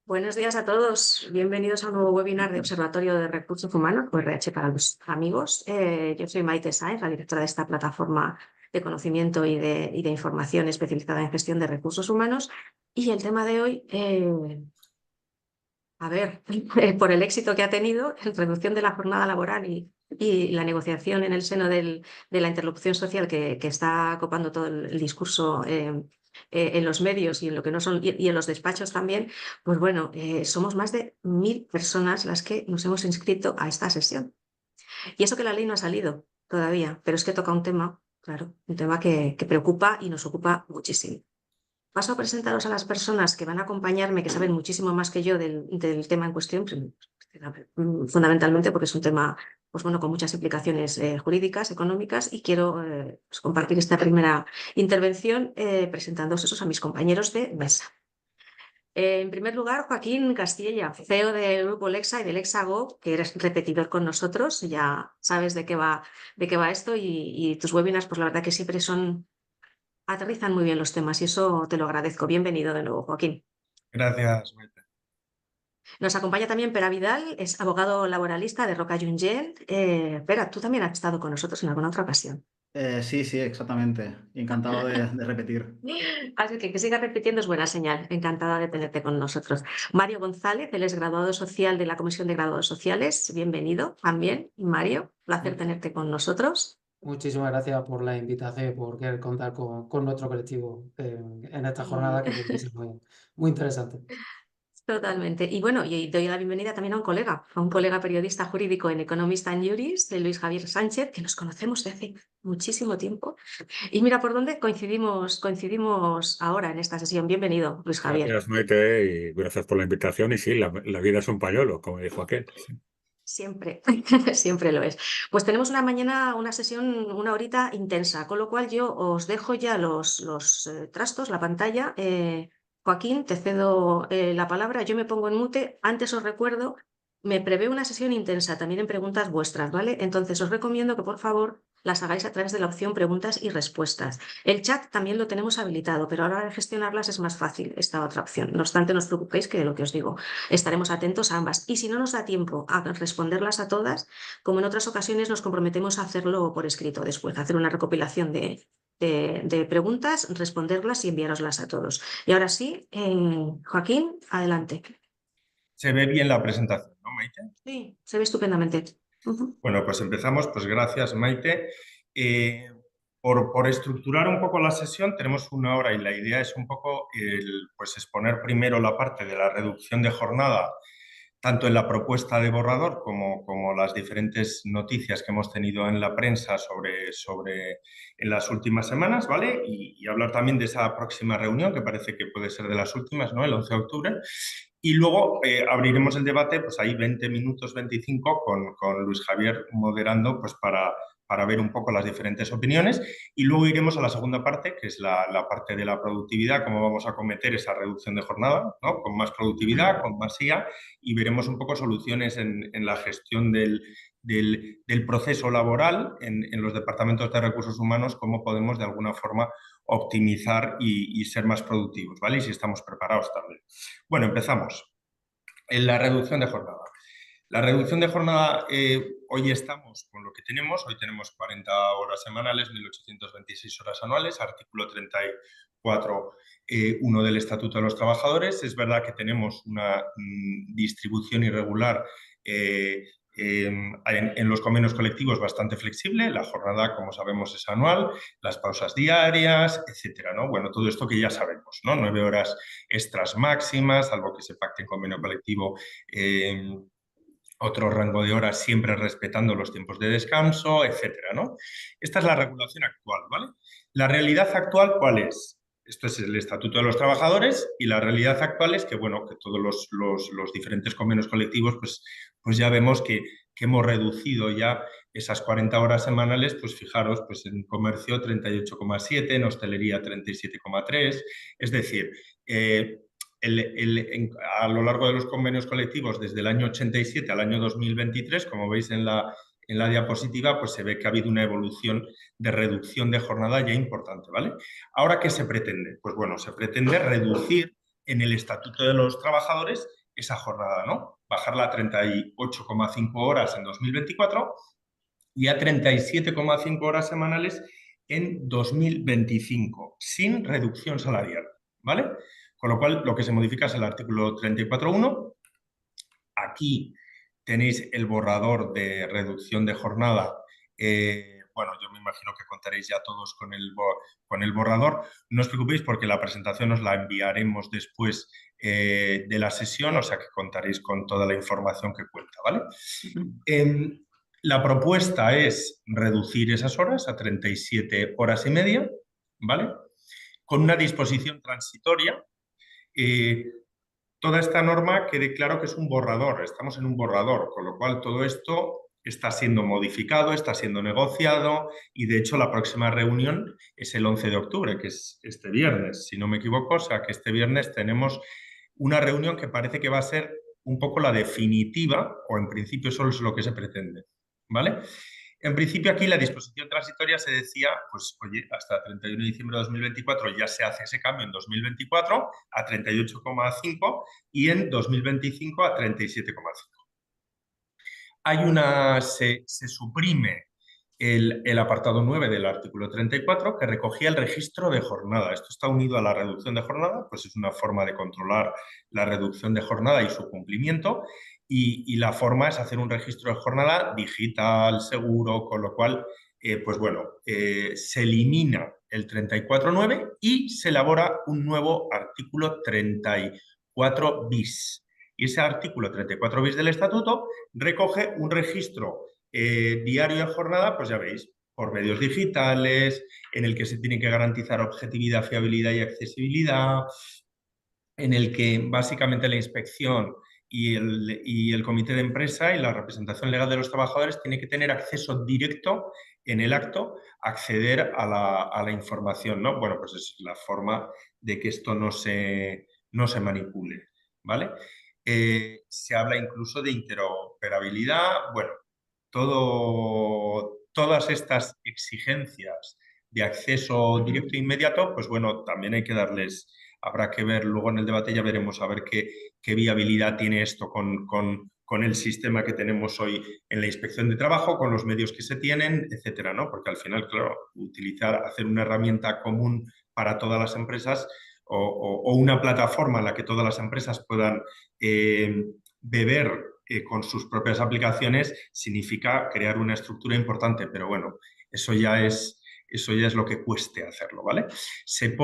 Buenos días a todos. Bienvenidos a un nuevo webinar de Observatorio de Recursos Humanos, o RH para los amigos. Yo soy Maite Sáenz, la directora de esta plataforma de conocimiento y de información especializada en gestión de recursos humanos. Y el tema de hoy, por el éxito que ha tenido en reducción de la jornada laboral y la negociación en el seno de la interlocución social que está copando todo el discurso en los medios y en lo que no son y en los despachos también, pues bueno, somos más de 1000 personas las que nos hemos inscrito a esta sesión. Y eso que la ley no ha salido todavía, pero es que toca un tema, claro, un tema que preocupa y nos ocupa muchísimo. Paso a presentaros a las personas que van a acompañarme, que saben muchísimo más que yo del tema en cuestión, fundamentalmente porque es un tema pues bueno, con muchas implicaciones jurídicas, económicas, y quiero pues compartir esta primera intervención presentándoos esos a mis compañeros de mesa. En primer lugar, Joaquín Castilla, CEO del Grupo Lexa y del Lexago, que eres repetidor con nosotros, ya sabes de qué va esto y tus webinars, pues la verdad que siempre aterrizan muy bien los temas y eso te lo agradezco. Bienvenido de nuevo, Joaquín. Gracias, Maite. Nos acompaña también Pera Vidal, es abogado laboralista de Roca Junyent. Pera, tú también has estado con nosotros en alguna otra ocasión. Sí, sí, exactamente. Encantado de repetir. Así que sigas repitiendo es buena señal. Encantada de tenerte con nosotros. Mario González, él es graduado social de la Comisión de Graduados Sociales. Bienvenido también, Mario. Placer Mu- tenerte con nosotros. Muchísimas gracias por la invitación y por querer contar con nuestro colectivo en esta jornada que creo que es muy interesante. Totalmente. Y bueno, y doy la bienvenida también a un colega periodista jurídico en Economist and Juris, de Luis Javier Sánchez, que nos conocemos de hace muchísimo tiempo. Y mira por dónde coincidimos ahora en esta sesión. Bienvenido, Luis Javier. Gracias, Maite, y gracias por la invitación. Y sí, la vida es un pañuelo, como dijo aquel. Sí. Siempre, siempre lo es. Pues tenemos una mañana, una sesión, una horita intensa, con lo cual yo os dejo ya los trastos, la pantalla. Joaquín, te cedo la palabra, yo me pongo en mute. Antes os recuerdo, me prevé una sesión intensa también en preguntas vuestras, ¿vale? Entonces os recomiendo que por favor las hagáis a través de la opción preguntas y respuestas. El chat también lo tenemos habilitado, pero ahora de gestionarlas es más fácil esta otra opción. No obstante, no os preocupéis que lo que os digo. Estaremos atentos a ambas. Y si no nos da tiempo a responderlas a todas, como en otras ocasiones, nos comprometemos a hacerlo por escrito después, a hacer una recopilación de preguntas, responderlas y enviároslas a todos. Y ahora sí, Joaquín, adelante. Se ve bien la presentación, ¿no, Maite? Sí, se ve estupendamente. Ujú. Bueno, pues empezamos. Pues gracias, Maite. Por estructurar un poco la sesión, tenemos una hora y la idea es un poco pues exponer primero la parte de la reducción de jornada, tanto en la propuesta de borrador como las diferentes noticias que hemos tenido en la prensa sobre en las últimas semanas, ¿vale? Y hablar también de esa próxima reunión, que parece que puede ser de las últimas, ¿no? El 11 de octubre. Y luego abriremos el debate, pues ahí 20 minutos, 25, con Luis Javier moderando, pues para ver un poco las diferentes opiniones. Y luego iremos a la segunda parte, que es la parte de la productividad, cómo vamos a acometer esa reducción de jornada, ¿no? Con más productividad, con más IA, y veremos un poco soluciones en la gestión del proceso laboral en los departamentos de recursos humanos, cómo podemos de alguna forma optimizar y ser más productivos, ¿vale? Y si estamos preparados también. Bueno, empezamos. En la reducción de jornada. La reducción de jornada, hoy estamos con lo que tenemos. Hoy tenemos 40 horas semanales, 1.826 horas anuales, artículo 34, 1 del Estatuto de los Trabajadores. Es verdad que tenemos una distribución irregular en los convenios colectivos bastante flexible. La jornada, como sabemos, es anual, las pausas diarias, etcétera, ¿no? Bueno, todo esto que ya sabemos, ¿no? 9 horas extras máximas, salvo que se pacte en convenio colectivo. Otro rango de horas siempre respetando los tiempos de descanso, etcétera, ¿no? Esta es la regulación actual, ¿vale? La realidad actual, ¿cuál es? Esto es el Estatuto de los Trabajadores y la realidad actual es que, bueno, que todos los diferentes convenios colectivos, pues ya vemos que hemos reducido ya esas 40 horas semanales, pues fijaros, pues en comercio 38,7, en hostelería 37,3, es decir, a lo largo de los convenios colectivos desde el año 87 al año 2023, como veis en la diapositiva, pues se ve que ha habido una evolución de reducción de jornada ya importante, ¿vale? Ahora, ¿qué se pretende? Pues bueno, se pretende reducir en el Estatuto de los Trabajadores esa jornada, ¿no? Bajarla a 38,5 horas en 2024 y a 37,5 horas semanales en 2025, sin reducción salarial, ¿vale? Con lo cual, lo que se modifica es el artículo 34.1. Aquí tenéis el borrador de reducción de jornada. Bueno, yo me imagino que contaréis ya todos con el borrador. No os preocupéis porque la presentación os la enviaremos después de la sesión, o sea que contaréis con toda la información que cuenta, ¿vale? La propuesta es reducir esas horas a 37 horas y media, ¿vale? Con una disposición transitoria. Toda esta norma quede claro que es un borrador, estamos en un borrador, con lo cual todo esto está siendo modificado, está siendo negociado y de hecho la próxima reunión es el 11 de octubre, que es este viernes, si no me equivoco, o sea que este viernes tenemos una reunión que parece que va a ser un poco la definitiva, o en principio solo es lo que se pretende, ¿vale? En principio aquí la disposición transitoria se decía, pues oye, hasta 31 de diciembre de 2024 ya se hace ese cambio en 2024 a 38,5 y en 2025 a 37,5. Se suprime el apartado 9 del artículo 34 que recogía el registro de jornada. Esto está unido a la reducción de jornada, pues es una forma de controlar la reducción de jornada y su cumplimiento. Y la forma es hacer un registro de jornada digital, seguro, con lo cual, pues bueno, se elimina el 34.9 y se elabora un nuevo artículo 34 bis. Y ese artículo 34 bis del Estatuto recoge un registro diario de jornada, pues ya veis, por medios digitales, en el que se tiene que garantizar objetividad, fiabilidad y accesibilidad, en el que básicamente la inspección y el comité de empresa y la representación legal de los trabajadores tiene que tener acceso directo en el acto, acceder a la información, ¿no? Bueno, pues es la forma de que esto no se manipule, ¿vale? Se habla incluso de interoperabilidad, bueno, todas estas exigencias de acceso directo e inmediato, pues bueno, también hay que darles, habrá que ver luego en el debate, ya veremos a ver qué viabilidad tiene esto con el sistema que tenemos hoy en la inspección de trabajo, con los medios que se tienen, etcétera, ¿no? Porque al final, claro, hacer una herramienta común para todas las empresas o una plataforma en la que todas las empresas puedan beber con sus propias aplicaciones significa crear una estructura importante, pero bueno, eso ya es lo que cueste hacerlo, ¿vale? Se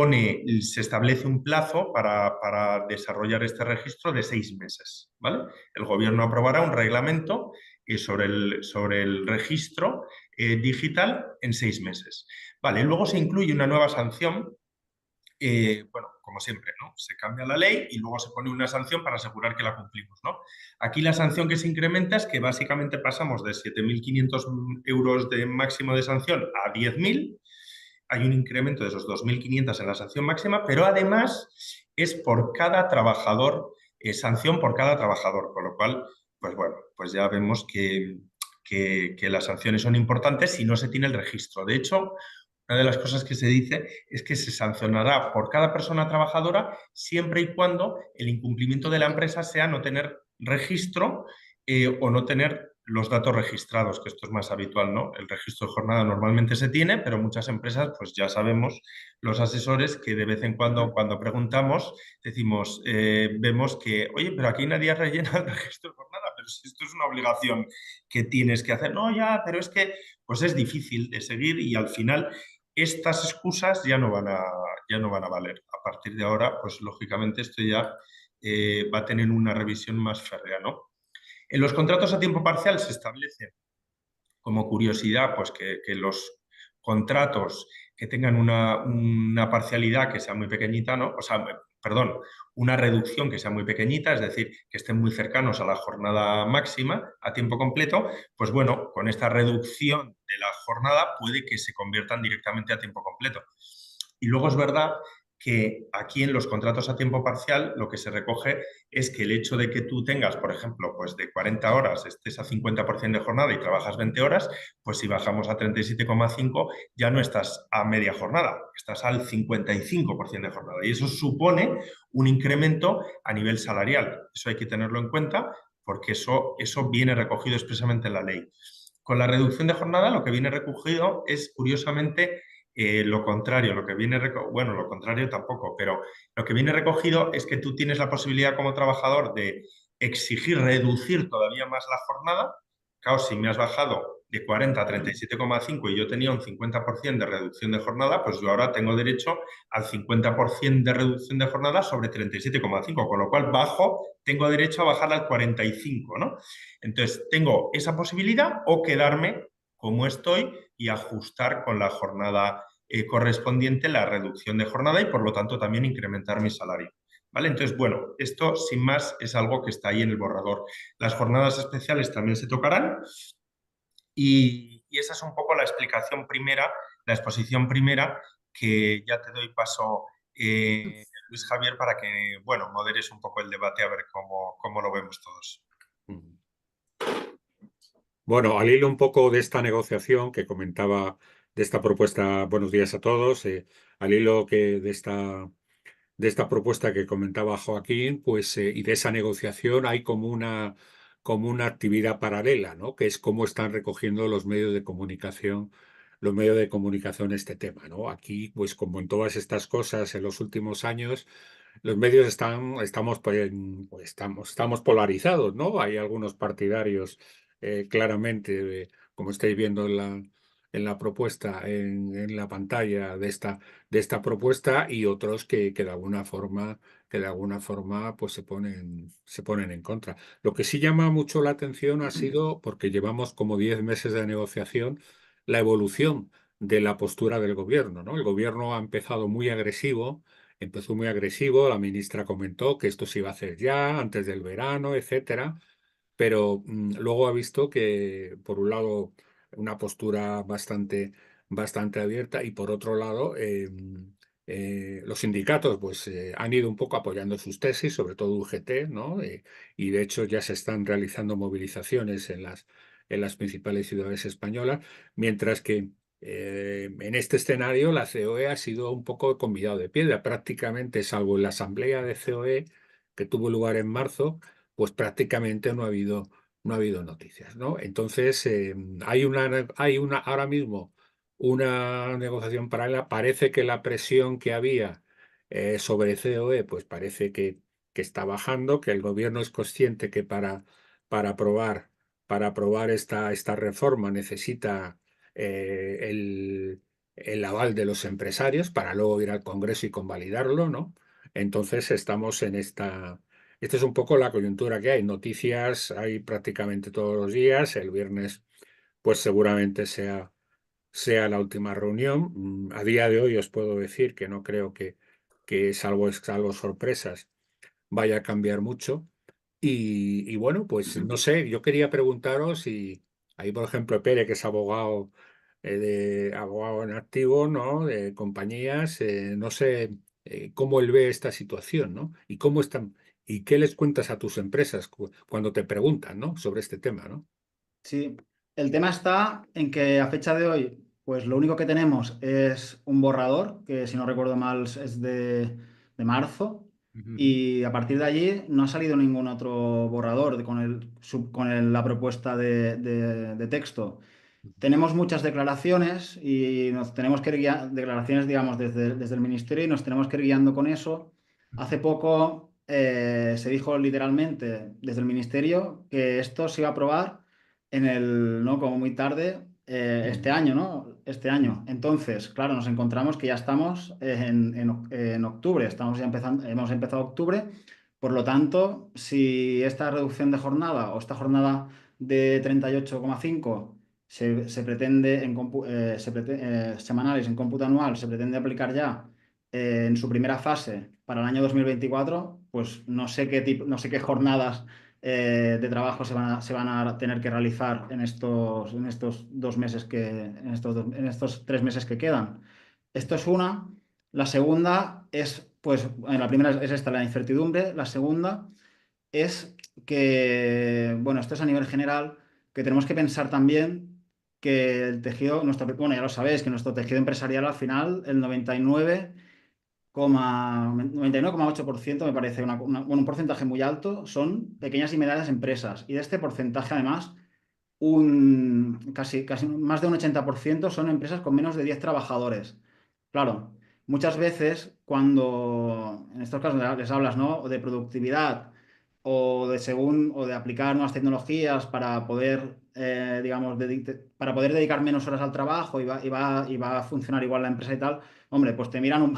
establece un plazo para desarrollar este registro de 6 meses, ¿vale? El gobierno aprobará un reglamento sobre el registro digital en 6 meses. Vale, luego se incluye una nueva sanción. Bueno, como siempre, ¿no? Se cambia la ley y luego se pone una sanción para asegurar que la cumplimos, ¿no? Aquí la sanción que se incrementa es que básicamente pasamos de 7.500 euros de máximo de sanción a 10.000. Hay un incremento de esos 2.500 en la sanción máxima, pero además es por cada trabajador, sanción por cada trabajador, con lo cual, pues bueno, pues ya vemos que las sanciones son importantes si no se tiene el registro. De hecho, una de las cosas que se dice es que se sancionará por cada persona trabajadora siempre y cuando el incumplimiento de la empresa sea no tener registro o no tener los datos registrados, que esto es más habitual, ¿no? El registro de jornada normalmente se tiene, pero muchas empresas, pues ya sabemos, los asesores, que de vez en cuando preguntamos, decimos, vemos que, oye, pero aquí nadie rellena el registro de jornada, pero si esto es una obligación que tienes que hacer. No, ya, pero es que pues es difícil de seguir y al final estas excusas ya no van a valer. A partir de ahora, pues lógicamente esto ya va a tener una revisión más férrea, ¿no? En los contratos a tiempo parcial se establece, como curiosidad, pues que los contratos que tengan una parcialidad que sea muy pequeñita, ¿no? O sea, perdón, una reducción que sea muy pequeñita, es decir, que estén muy cercanos a la jornada máxima a tiempo completo, pues bueno, con esta reducción de la jornada puede que se conviertan directamente a tiempo completo. Y luego es verdad que aquí en los contratos a tiempo parcial lo que se recoge es que el hecho de que tú tengas, por ejemplo, pues de 40 horas, estés a 50% de jornada y trabajas 20 horas, pues si bajamos a 37,5 ya no estás a media jornada, estás al 55% de jornada. Y eso supone un incremento a nivel salarial. Eso hay que tenerlo en cuenta porque eso viene recogido expresamente en la ley. Con la reducción de jornada lo que viene recogido es, curiosamente, lo contrario, bueno, lo contrario tampoco, pero lo que viene recogido es que tú tienes la posibilidad como trabajador de exigir reducir todavía más la jornada. Claro, si me has bajado de 40 a 37,5 y yo tenía un 50% de reducción de jornada, pues yo ahora tengo derecho al 50% de reducción de jornada sobre 37,5, con lo cual tengo derecho a bajar al 45, ¿no? Entonces, tengo esa posibilidad o quedarme como estoy y ajustar con la jornada correspondiente la reducción de jornada y por lo tanto también incrementar mi salario. ¿Vale? Entonces, bueno, esto sin más es algo que está ahí en el borrador. Las jornadas especiales también se tocarán y esa es un poco la explicación primera, la exposición primera, que ya te doy paso, Luis Javier, para que, bueno, moderes un poco el debate a ver cómo lo vemos todos. Bueno, al hilo un poco de esta negociación que comentaba, de esta propuesta, buenos días a todos, al hilo de esta propuesta que comentaba Joaquín, pues, y de esa negociación hay como una actividad paralela, ¿no? Que es cómo están recogiendo los medios de comunicación este tema, ¿no? Aquí, pues como en todas estas cosas en los últimos años, los medios estamos polarizados, ¿no? Hay algunos partidarios claramente, como estáis viendo en la propuesta, en la pantalla de esta propuesta, y otros que de alguna forma pues se ponen en contra. Lo que sí llama mucho la atención ha sido, porque llevamos como 10 meses de negociación, la evolución de la postura del gobierno, ¿no? El gobierno empezó muy agresivo, la ministra comentó que esto se iba a hacer ya, antes del verano, etcétera, pero luego ha visto que, por un lado, una postura bastante abierta y, por otro lado, los sindicatos pues, han ido un poco apoyando sus tesis, sobre todo UGT, ¿no? Y, de hecho, ya se están realizando movilizaciones en las principales ciudades españolas, mientras que en este escenario la COE ha sido un poco convidado de piedra, prácticamente, salvo en la asamblea de COE que tuvo lugar en marzo, pues prácticamente no ha habido noticias, ¿no? Entonces, hay ahora mismo una negociación paralela. Parece que la presión que había sobre COE, pues parece que está bajando, que el gobierno es consciente que para aprobar esta reforma necesita el aval de los empresarios para luego ir al Congreso y convalidarlo, ¿no? Entonces, estamos en esta es un poco la coyuntura que hay. Noticias hay prácticamente todos los días. El viernes, pues seguramente sea la última reunión. A día de hoy os puedo decir que no creo que salvo sorpresas, vaya a cambiar mucho. Y bueno, pues no sé, yo quería preguntaros si ahí, por ejemplo, Pere, que es abogado en activo, ¿no? De compañías, no sé cómo él ve esta situación, ¿no? Y qué les cuentas a tus empresas cuando te preguntan, ¿no? Sobre este tema, ¿no? Sí, el tema está en que a fecha de hoy, pues lo único que tenemos es un borrador, que si no recuerdo mal es de marzo, y a partir de allí no ha salido ningún otro borrador la propuesta de texto. Tenemos muchas declaraciones y nos tenemos que ir declaraciones, digamos, desde el ministerio y nos tenemos que ir guiando con eso. Hace poco se dijo literalmente desde el ministerio que esto se iba a aprobar ¿no? Como muy tarde, este año, ¿no? Este año. Entonces, claro, nos encontramos que ya estamos en octubre, hemos empezado octubre. Por lo tanto, si esta reducción de jornada o esta jornada de 38,5 se pretende semanales en cómputo anual, se pretende aplicar ya en su primera fase para el año 2024, pues no sé qué jornadas de trabajo se van a tener que realizar en estos 2 meses en estos 3 meses que quedan. Esto es una. La segunda es, pues, la primera es esta, la incertidumbre. La segunda es que, bueno, esto es a nivel general, que tenemos que pensar también que el tejido, bueno, ya lo sabéis, que nuestro tejido empresarial al final, el 99,8% me parece bueno, un porcentaje muy alto, son pequeñas y medianas empresas. Y de este porcentaje, además, casi más de un 80% son empresas con menos de 10 trabajadores. Claro, muchas veces cuando en estos casos les hablas, ¿no?, de productividad o de aplicar nuevas tecnologías para poder, digamos, para poder dedicar menos horas al trabajo y va a funcionar igual la empresa y tal, hombre, pues te miran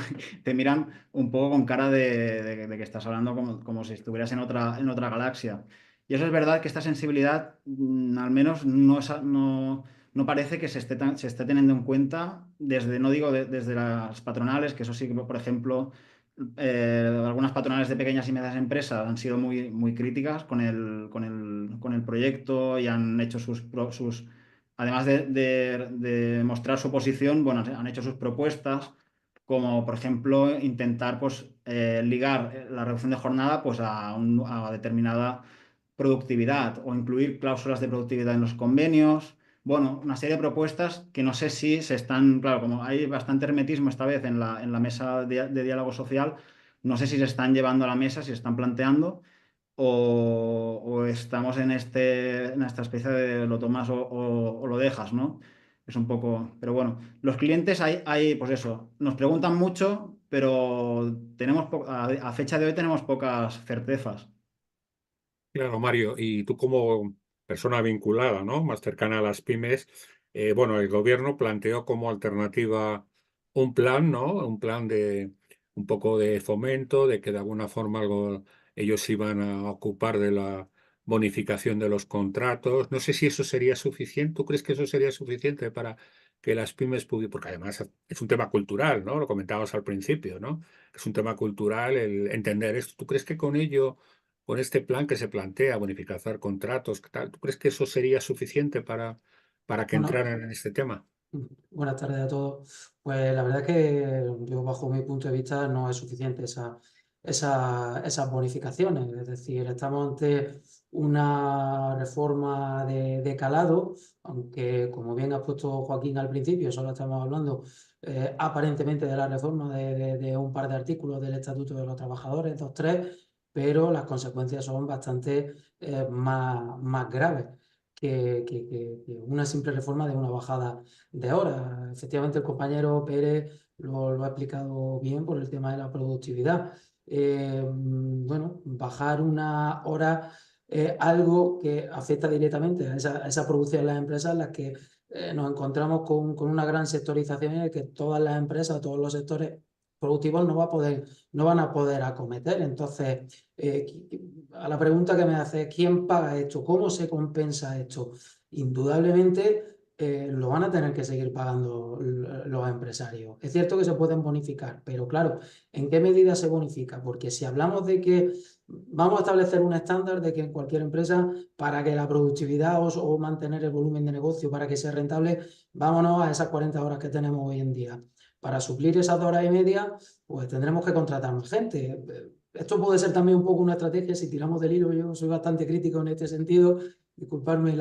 un poco con cara de que estás hablando como si estuvieras en otra galaxia. Y eso es verdad que esta sensibilidad, al menos no parece que se esté teniendo en cuenta desde, no digo desde las patronales, que eso sí que, por ejemplo, algunas patronales de pequeñas y medianas empresas han sido muy críticas con el proyecto y han hecho además de mostrar su posición, bueno, han hecho sus propuestas, como por ejemplo intentar pues, ligar la reducción de jornada pues, a determinada productividad o incluir cláusulas de productividad en los convenios. Bueno, una serie de propuestas que no sé si se están, claro, como hay bastante hermetismo esta vez en la mesa de diálogo social, no sé si se están llevando a la mesa, si se están planteando o estamos en esta especie de lo tomas o lo dejas, ¿no? Es un poco, pero bueno, los clientes pues eso, nos preguntan mucho, pero a fecha de hoy tenemos pocas certezas. Claro, Mario, y tú como persona vinculada, ¿no? Más cercana a las pymes, bueno, el gobierno planteó como alternativa un plan, ¿no? Un plan de un poco de fomento, de que de alguna forma ellos iban a ocupar de la bonificación de los contratos. No sé si eso sería suficiente. ¿Tú crees que eso sería suficiente para que las pymes pudieran? Porque además es un tema cultural, ¿no? Lo comentabas al principio, ¿no? Es un tema cultural el entender esto. ¿Tú crees que con ello, con este plan que se plantea, bonificar contratos, qué tal, tú crees que eso sería suficiente para que Bueno, entraran en este tema? buenas tardes a todos. Pues la verdad es que yo, bajo mi punto de vista, no es suficiente esas bonificaciones. Es decir, estamos ante una reforma de calado, aunque, como bien ha puesto Joaquín al principio, solo estamos hablando aparentemente de la reforma de un par de artículos del Estatuto de los Trabajadores, 2, 3, pero las consecuencias son bastante más graves que una simple reforma de una bajada de horas. Efectivamente, el compañero Pérez lo ha explicado bien por el tema de la productividad. Bueno, bajar una hora es algo que afecta directamente a esa producción en las empresas, en las que nos encontramos con una gran sectorización en la que todas las empresas, todos los sectores productivos no van a poder acometer. Entonces, a la pregunta que me hace, ¿quién paga esto? ¿Cómo se compensa esto? Indudablemente lo van a tener que seguir pagando los empresarios. Es cierto que se pueden bonificar, pero claro, ¿en qué medida se bonifica? Porque si hablamos de que vamos a establecer un estándar de que en cualquier empresa, para que la productividad o mantener el volumen de negocio, para que sea rentable, vámonos a esas 40 horas que tenemos hoy en día. Para suplir esas 2 horas y media, pues tendremos que contratar más gente. Esto puede ser también un poco una estrategia si tiramos del hilo. Yo soy bastante crítico en este sentido. Disculparme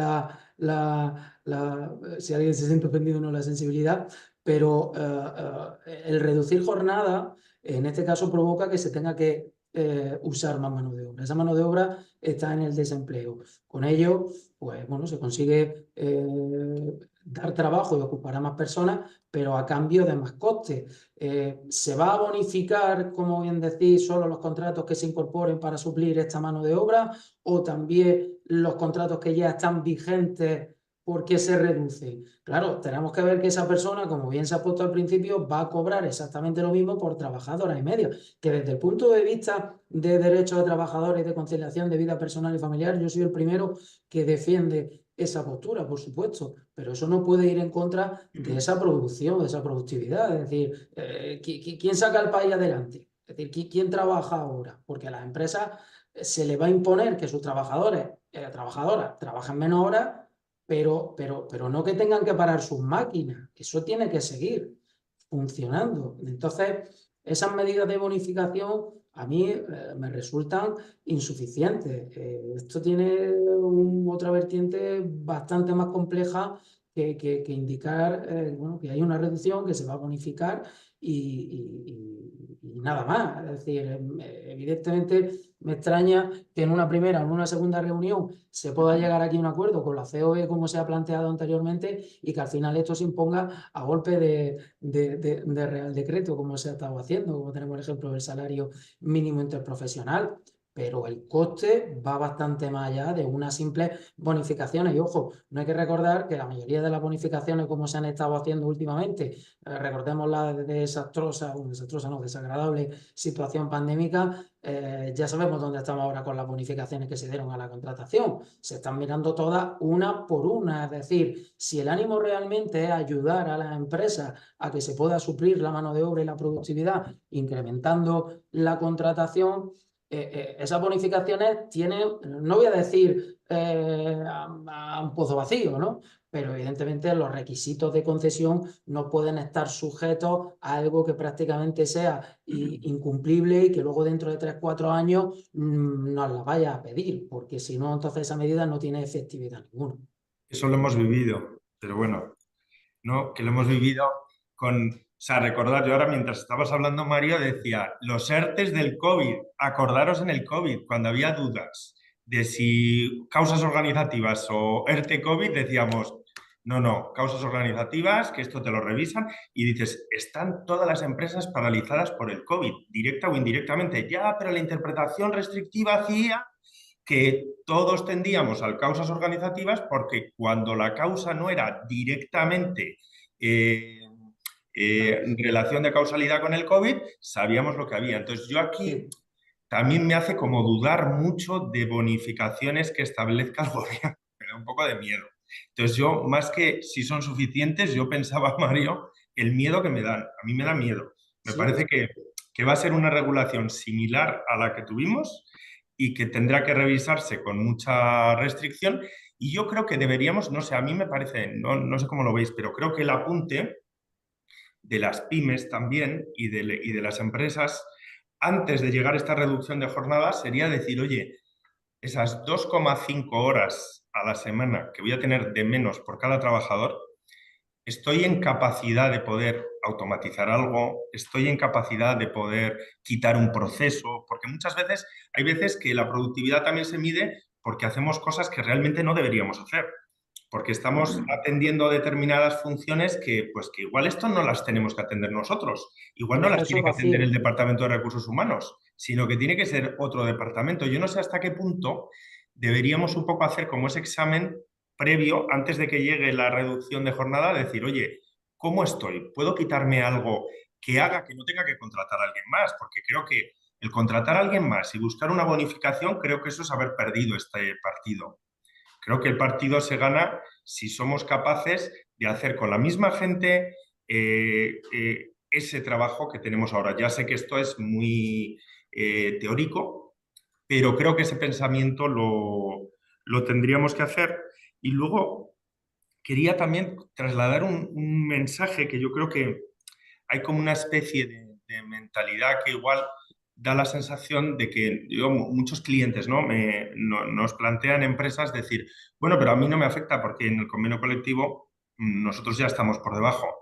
si alguien se siente ofendido o no la sensibilidad, pero el reducir jornada en este caso provoca que se tenga que usar más mano de obra. Esa mano de obra está en el desempleo. Con ello, pues bueno, se consigue dar trabajo y ocupar a más personas, pero a cambio de más costes. ¿Se va a bonificar, como bien decís, solo los contratos que se incorporen para suplir esta mano de obra, o también los contratos que ya están vigentes? ¿Por qué se reducen? Claro, tenemos que ver que esa persona, como bien se ha puesto al principio, va a cobrar exactamente lo mismo por trabajar 2 horas y media. Que desde el punto de vista de derechos de trabajadores y de conciliación de vida personal y familiar, yo soy el primero que defiende esa postura, por supuesto, pero eso no puede ir en contra de esa producción, de esa productividad. Es decir, ¿quién saca el país adelante? Es decir, ¿quién trabaja ahora? Porque a las empresas se le va a imponer que sus trabajadoras trabajen menos horas, pero no que tengan que parar sus máquinas. Eso tiene que seguir. funcionando. Entonces, esas medidas de bonificación a mí me resultan insuficientes. Esto tiene otra vertiente bastante más compleja que indicar bueno, que hay una reducción que se va a bonificar y nada más. Es decir, evidentemente me extraña que en una primera o en una segunda reunión se pueda llegar aquí a un acuerdo con la COE como se ha planteado anteriormente y que al final esto se imponga a golpe de Real Decreto como se ha estado haciendo, como tenemos el ejemplo del salario mínimo interprofesional. Pero el coste va bastante más allá de unas simples bonificaciones. Y ojo, no hay que recordar que la mayoría de las bonificaciones como se han estado haciendo últimamente, recordemos la desastrosa, no, desagradable situación pandémica, ya sabemos dónde estamos ahora con las bonificaciones que se dieron a la contratación. Se están mirando todas una por una, es decir, si el ánimo realmente es ayudar a las empresas a que se pueda suplir la mano de obra y la productividad, incrementando la contratación, esas bonificaciones tienen, no voy a decir a un pozo vacío, ¿no? Pero evidentemente los requisitos de concesión no pueden estar sujetos a algo que prácticamente sea incumplible y que luego dentro de 3 o 4 años nos la vaya a pedir, porque si no, entonces esa medida no tiene efectividad ninguna. Eso lo hemos vivido, pero bueno, ¿no? Que lo hemos vivido con... O sea, recordad, yo ahora mientras estabas hablando, Mario, decía, los ERTEs del COVID, acordaros en el COVID, cuando había dudas de si causas organizativas o ERTE COVID, decíamos, no, causas organizativas, que esto te lo revisan, y dices, están todas las empresas paralizadas por el COVID, directa o indirectamente. Ya, pero la interpretación restrictiva hacía que todos tendíamos a causas organizativas porque cuando la causa no era directamente en relación de causalidad con el COVID, sabíamos lo que había. Entonces yo aquí también me hace como dudar mucho de bonificaciones que establezca el gobierno. Me da un poco de miedo. Entonces yo, más que si son suficientes, yo pensaba, Mario, el miedo que me dan. A mí me da miedo. Me parece que va a ser una regulación similar a la que tuvimos y que tendrá que revisarse con mucha restricción. Y yo creo que deberíamos, no sé, a mí me parece, no sé cómo lo veis, pero creo que el apunte de las pymes también y de las empresas, antes de llegar a esta reducción de jornada, sería decir, oye, esas 2,5 horas a la semana que voy a tener de menos por cada trabajador, estoy en capacidad de poder automatizar algo, estoy en capacidad de poder quitar un proceso, porque muchas veces, hay veces que la productividad también se mide porque hacemos cosas que realmente no deberíamos hacer, porque estamos atendiendo determinadas funciones que, pues, que igual esto no las tenemos que atender nosotros, igual no las tiene que atender el Departamento de Recursos Humanos, sino que tiene que ser otro departamento. Yo no sé hasta qué punto deberíamos un poco hacer como ese examen previo, antes de que llegue la reducción de jornada, decir, oye, ¿cómo estoy? ¿Puedo quitarme algo que haga que no tenga que contratar a alguien más? Porque creo que el contratar a alguien más y buscar una bonificación, creo que eso es haber perdido este partido. Creo que el partido se gana si somos capaces de hacer con la misma gente ese trabajo que tenemos ahora. Ya sé que esto es muy teórico, pero creo que ese pensamiento lo tendríamos que hacer. Y luego quería también trasladar un mensaje que yo creo que hay como una especie de mentalidad que igual da la sensación de que muchos clientes nos plantean empresas decir, bueno, pero a mí no me afecta porque en el convenio colectivo nosotros ya estamos por debajo.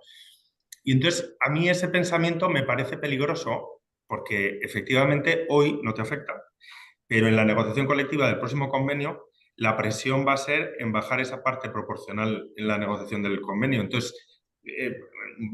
Y entonces a mí ese pensamiento me parece peligroso porque efectivamente hoy no te afecta, pero en la negociación colectiva del próximo convenio la presión va a ser en bajar esa parte proporcional en la negociación del convenio. Entonces,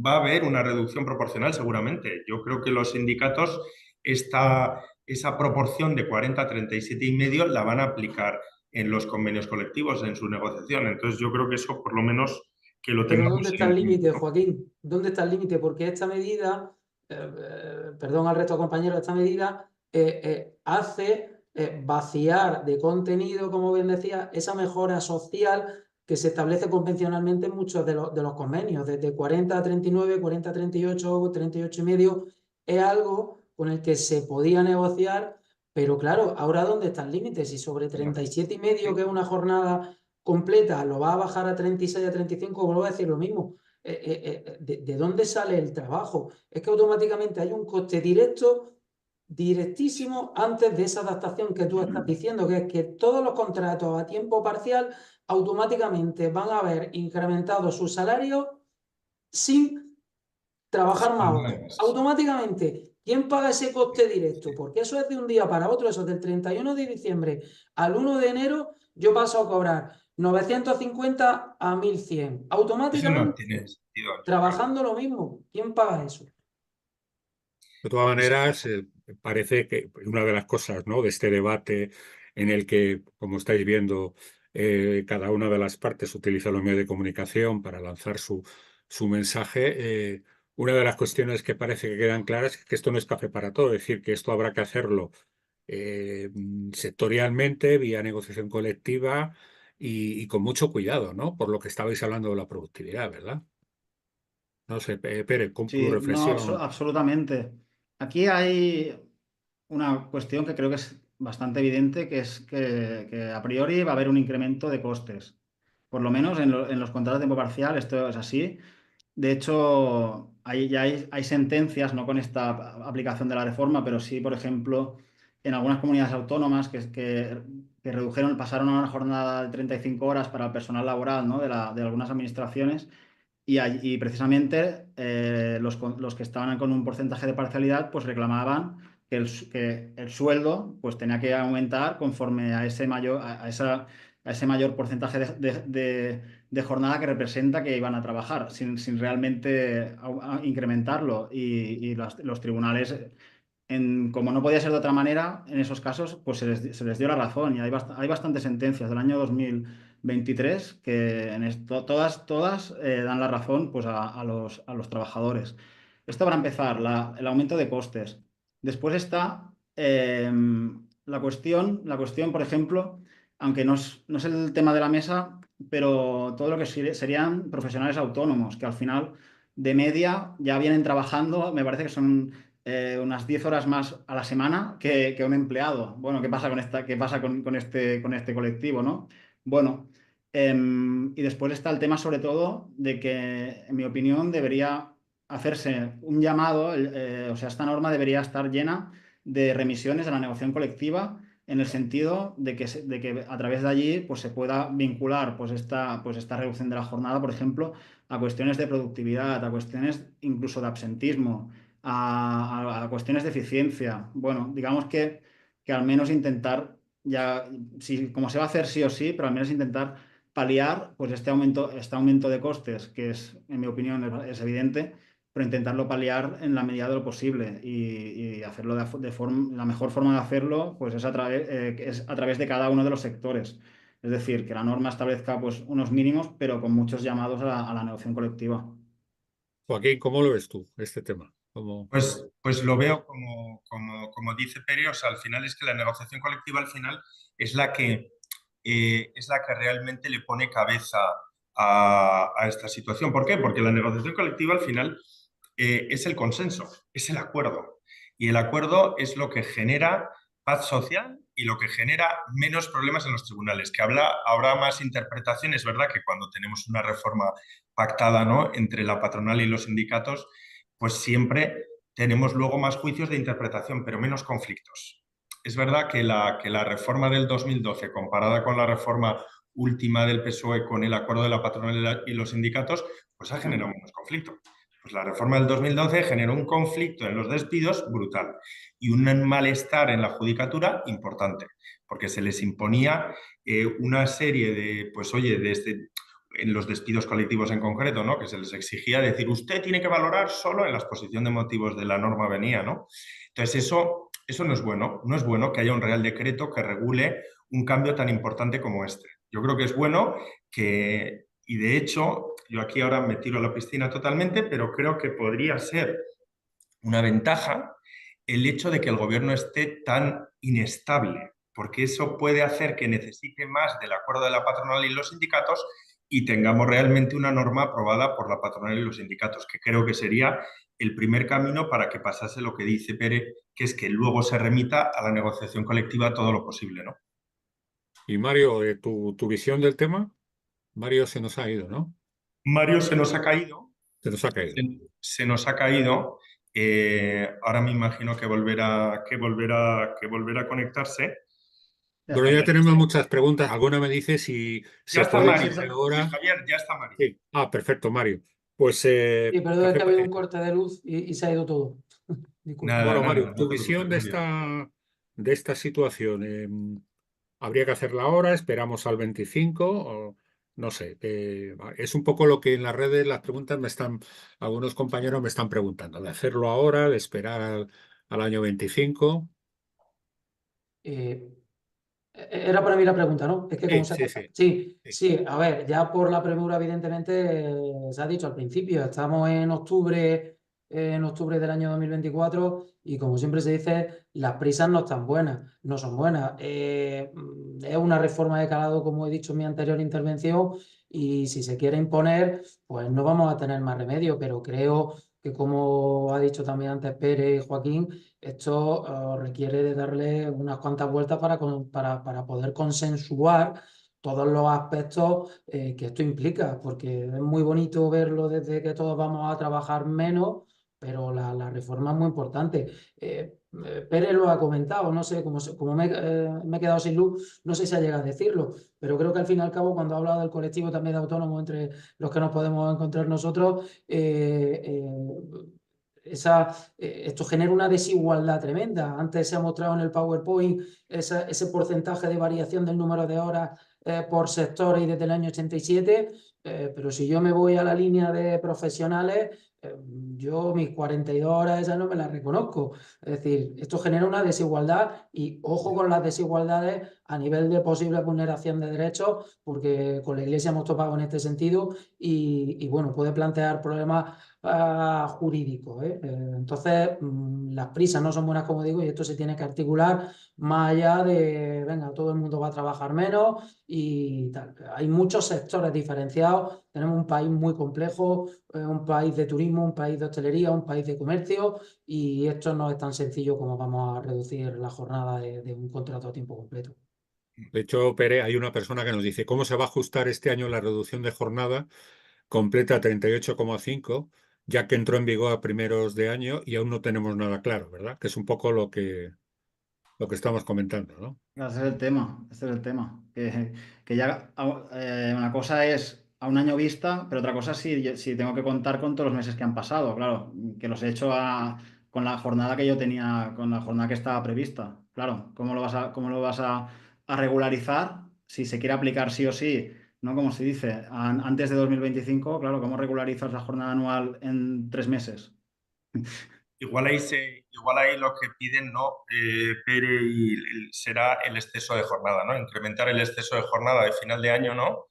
va a haber una reducción proporcional seguramente. Yo creo que los sindicatos esa proporción de 40 a 37,5 la van a aplicar en los convenios colectivos, en su negociación. Entonces, yo creo que eso por lo menos que lo Pero tengamos. ¿dónde está el límite, Joaquín? ¿Dónde está el límite? Porque esta medida, perdón al resto de compañeros, esta medida hace vaciar de contenido, como bien decía, esa mejora social que se establece convencionalmente en muchos de los convenios, desde 40 a 39, 40 a 38, 38,5, es algo con el que se podía negociar, pero claro, ahora ¿dónde está el límite? Si sobre 37,5, que es una jornada completa, lo va a bajar a 36, a 35, vuelvo a decir lo mismo. ¿de dónde sale el trabajo? Es que automáticamente hay un coste directísimo antes de esa adaptación que tú estás diciendo, que es que todos los contratos a tiempo parcial automáticamente van a haber incrementado su salario sin trabajar más horas. Automáticamente, ¿quién paga ese coste directo? Porque eso es de un día para otro, eso es del 31 de diciembre al 1 de enero, yo paso a cobrar 950 a 1100. Eso no Automáticamente, tiene sentido. trabajando lo mismo. ¿Quién paga eso? De todas maneras, parece que una de las cosas, ¿no?, de este debate en el que, como estáis viendo, cada una de las partes utiliza los medios de comunicación para lanzar su mensaje, una de las cuestiones que parece que quedan claras es que esto no es café para todo, es decir, que esto habrá que hacerlo sectorialmente, vía negociación colectiva y con mucho cuidado, ¿no? Por lo que estabais hablando de la productividad, ¿verdad? No sé, Pere, con tu Sí, no, reflexión. absolutamente. Aquí hay una cuestión que creo que es bastante evidente, que es que a priori va a haber un incremento de costes. Por lo menos en los contratos de tiempo parcial esto es así. De hecho, hay sentencias, no con esta aplicación de la reforma, pero sí, por ejemplo, en algunas comunidades autónomas que redujeron, pasaron a una jornada de 35 horas para el personal laboral, ¿no?, de algunas administraciones. Y precisamente los que estaban con un porcentaje de parcialidad pues reclamaban que el sueldo pues tenía que aumentar conforme a ese mayor, a ese mayor porcentaje de jornada que representa que iban a trabajar, sin realmente incrementarlo. Y los tribunales, como no podía ser de otra manera, en esos casos, pues se les dio la razón. Y hay bastantes sentencias del año 2023 que todas dan la razón, pues, a los trabajadores. Esto para empezar, el aumento de costes. Después está la cuestión, por ejemplo, aunque no es el tema de la mesa, pero todo lo que serían profesionales autónomos, que al final, de media, ya vienen trabajando, me parece que son unas 10 horas más a la semana que un empleado. Bueno, ¿qué pasa con este colectivo, ¿no? Bueno, y después está el tema sobre todo de que, en mi opinión, debería hacerse un llamado, o sea, esta norma debería estar llena de remisiones de la negociación colectiva, en el sentido de que a través de allí pues, se pueda vincular pues esta reducción de la jornada, por ejemplo, a cuestiones de productividad, a cuestiones incluso de absentismo, a cuestiones de eficiencia. Bueno, digamos que al menos intentar, ya, como se va a hacer sí o sí, pero al menos intentar paliar pues este aumento de costes, que es, en mi opinión, es evidente, pero intentarlo paliar en la medida de lo posible y hacerlo la mejor forma de hacerlo pues es a través de cada uno de los sectores. Es decir, que la norma establezca pues unos mínimos, pero con muchos llamados a la negociación colectiva. Joaquín, ¿cómo lo ves tú, este tema? Pues lo veo como dice Pere, o sea, al final es que la negociación colectiva al final es la que realmente le pone cabeza a esta situación. ¿Por qué? Porque la negociación colectiva al final es el consenso, es el acuerdo. Y el acuerdo es lo que genera paz social y lo que genera menos problemas en los tribunales, que habrá más interpretaciones, ¿verdad? Que cuando tenemos una reforma pactada, ¿no?, entre la patronal y los sindicatos, pues siempre tenemos luego más juicios de interpretación, pero menos conflictos. Es verdad que la reforma del 2012, comparada con la reforma última del PSOE con el acuerdo de la patronal y los sindicatos, pues ha generado menos conflicto. Pues la reforma del 2012 generó un conflicto en los despidos brutal y un malestar en la judicatura importante, porque se les imponía una serie de, pues oye, en los despidos colectivos en concreto, ¿no?, que se les exigía decir, usted tiene que valorar solo en la exposición de motivos de la norma venía, ¿no? Entonces eso no es bueno. No es bueno que haya un real decreto que regule un cambio tan importante como este. Yo creo que es bueno y de hecho, yo aquí ahora me tiro a la piscina totalmente, pero creo que podría ser una ventaja el hecho de que el gobierno esté tan inestable, porque eso puede hacer que necesite más del acuerdo de la patronal y los sindicatos y tengamos realmente una norma aprobada por la patronal y los sindicatos, que creo que sería el primer camino para que pasase lo que dice Pere, que es que luego se remita a la negociación colectiva todo lo posible, ¿no? Y Mario, tu visión del tema. Mario se nos ha ido, ¿no? Mario se nos ha caído, Se nos ha caído. se nos ha caído. Ahora me imagino que volverá a conectarse. Ya Bueno, está. ya tenemos muchas preguntas. Alguna me dice si Ya se está puede Mario. irse ahora. Javier, ya está Mario. Sí. Ah, perfecto, Mario. Pues Sí, perdón, es que ha habido un corte de luz y se ha ido todo. Disculpa. Nada, bueno, Mario, no tu te visión preocupes, Mario. de esta situación, ¿habría que hacerla ahora? ¿Esperamos al 25? O, no sé, es un poco lo que en las redes las preguntas algunos compañeros me están preguntando, de hacerlo ahora, de esperar al año 25. Eh, Era para mí la pregunta, ¿no? Es que como Sí, se... sí, sí. Sí, Sí. sí, a ver, ya por la premura, evidentemente, se ha dicho al principio, estamos en octubre del año 2024 y como siempre se dice, las prisas no están buenas, no son buenas. Es una reforma de calado, como he dicho en mi anterior intervención, y si se quiere imponer, pues no vamos a tener más remedio, pero creo que como ha dicho también antes Pere y Joaquín, esto requiere de darle unas cuantas vueltas para poder consensuar todos los aspectos que esto implica, porque es muy bonito verlo desde que todos vamos a trabajar menos, pero la reforma es muy importante. Pérez lo ha comentado, no sé, como me he quedado sin luz, no sé si ha llegado a decirlo, pero creo que al fin y al cabo, cuando ha hablado del colectivo también de autónomos entre los que nos podemos encontrar nosotros, esto genera una desigualdad tremenda. Antes se ha mostrado en el PowerPoint ese porcentaje de variación del número de horas por sectores y desde el año 87, pero si yo me voy a la línea de profesionales, yo mis 42 horas esas no me las reconozco. Es decir, esto genera una desigualdad y ojo con las desigualdades a nivel de posible vulneración de derechos, porque con la Iglesia hemos topado en este sentido y bueno, puede plantear problemas jurídico, ¿eh? Entonces, las prisas no son buenas, como digo, y esto se tiene que articular más allá de, venga, todo el mundo va a trabajar menos y tal. Hay muchos sectores diferenciados, tenemos un país muy complejo, un país de turismo, un país de hostelería, un país de comercio, y esto no es tan sencillo como vamos a reducir la jornada de un contrato a tiempo completo. De hecho, Pere, hay una persona que nos dice, ¿cómo se va a ajustar este año la reducción de jornada completa a 38,5, ya que entró en vigor a primeros de año y aún no tenemos nada claro, ¿verdad? Que es un poco lo que estamos comentando, ¿no? Ese es el tema, ese es el tema. Que ya una cosa es a un año vista, pero otra cosa es si tengo que contar con todos los meses que han pasado, claro, que los he hecho con la jornada que yo tenía, con la jornada que estaba prevista. Claro, ¿cómo lo vas a regularizar si se quiere aplicar sí o sí? ¿No? Como se dice, antes de 2025, claro, ¿cómo regularizas la jornada anual en 3 meses? Igual ahí lo que piden, ¿no, Pere, será el exceso de jornada, ¿no? Incrementar el exceso de jornada de final de año, ¿no?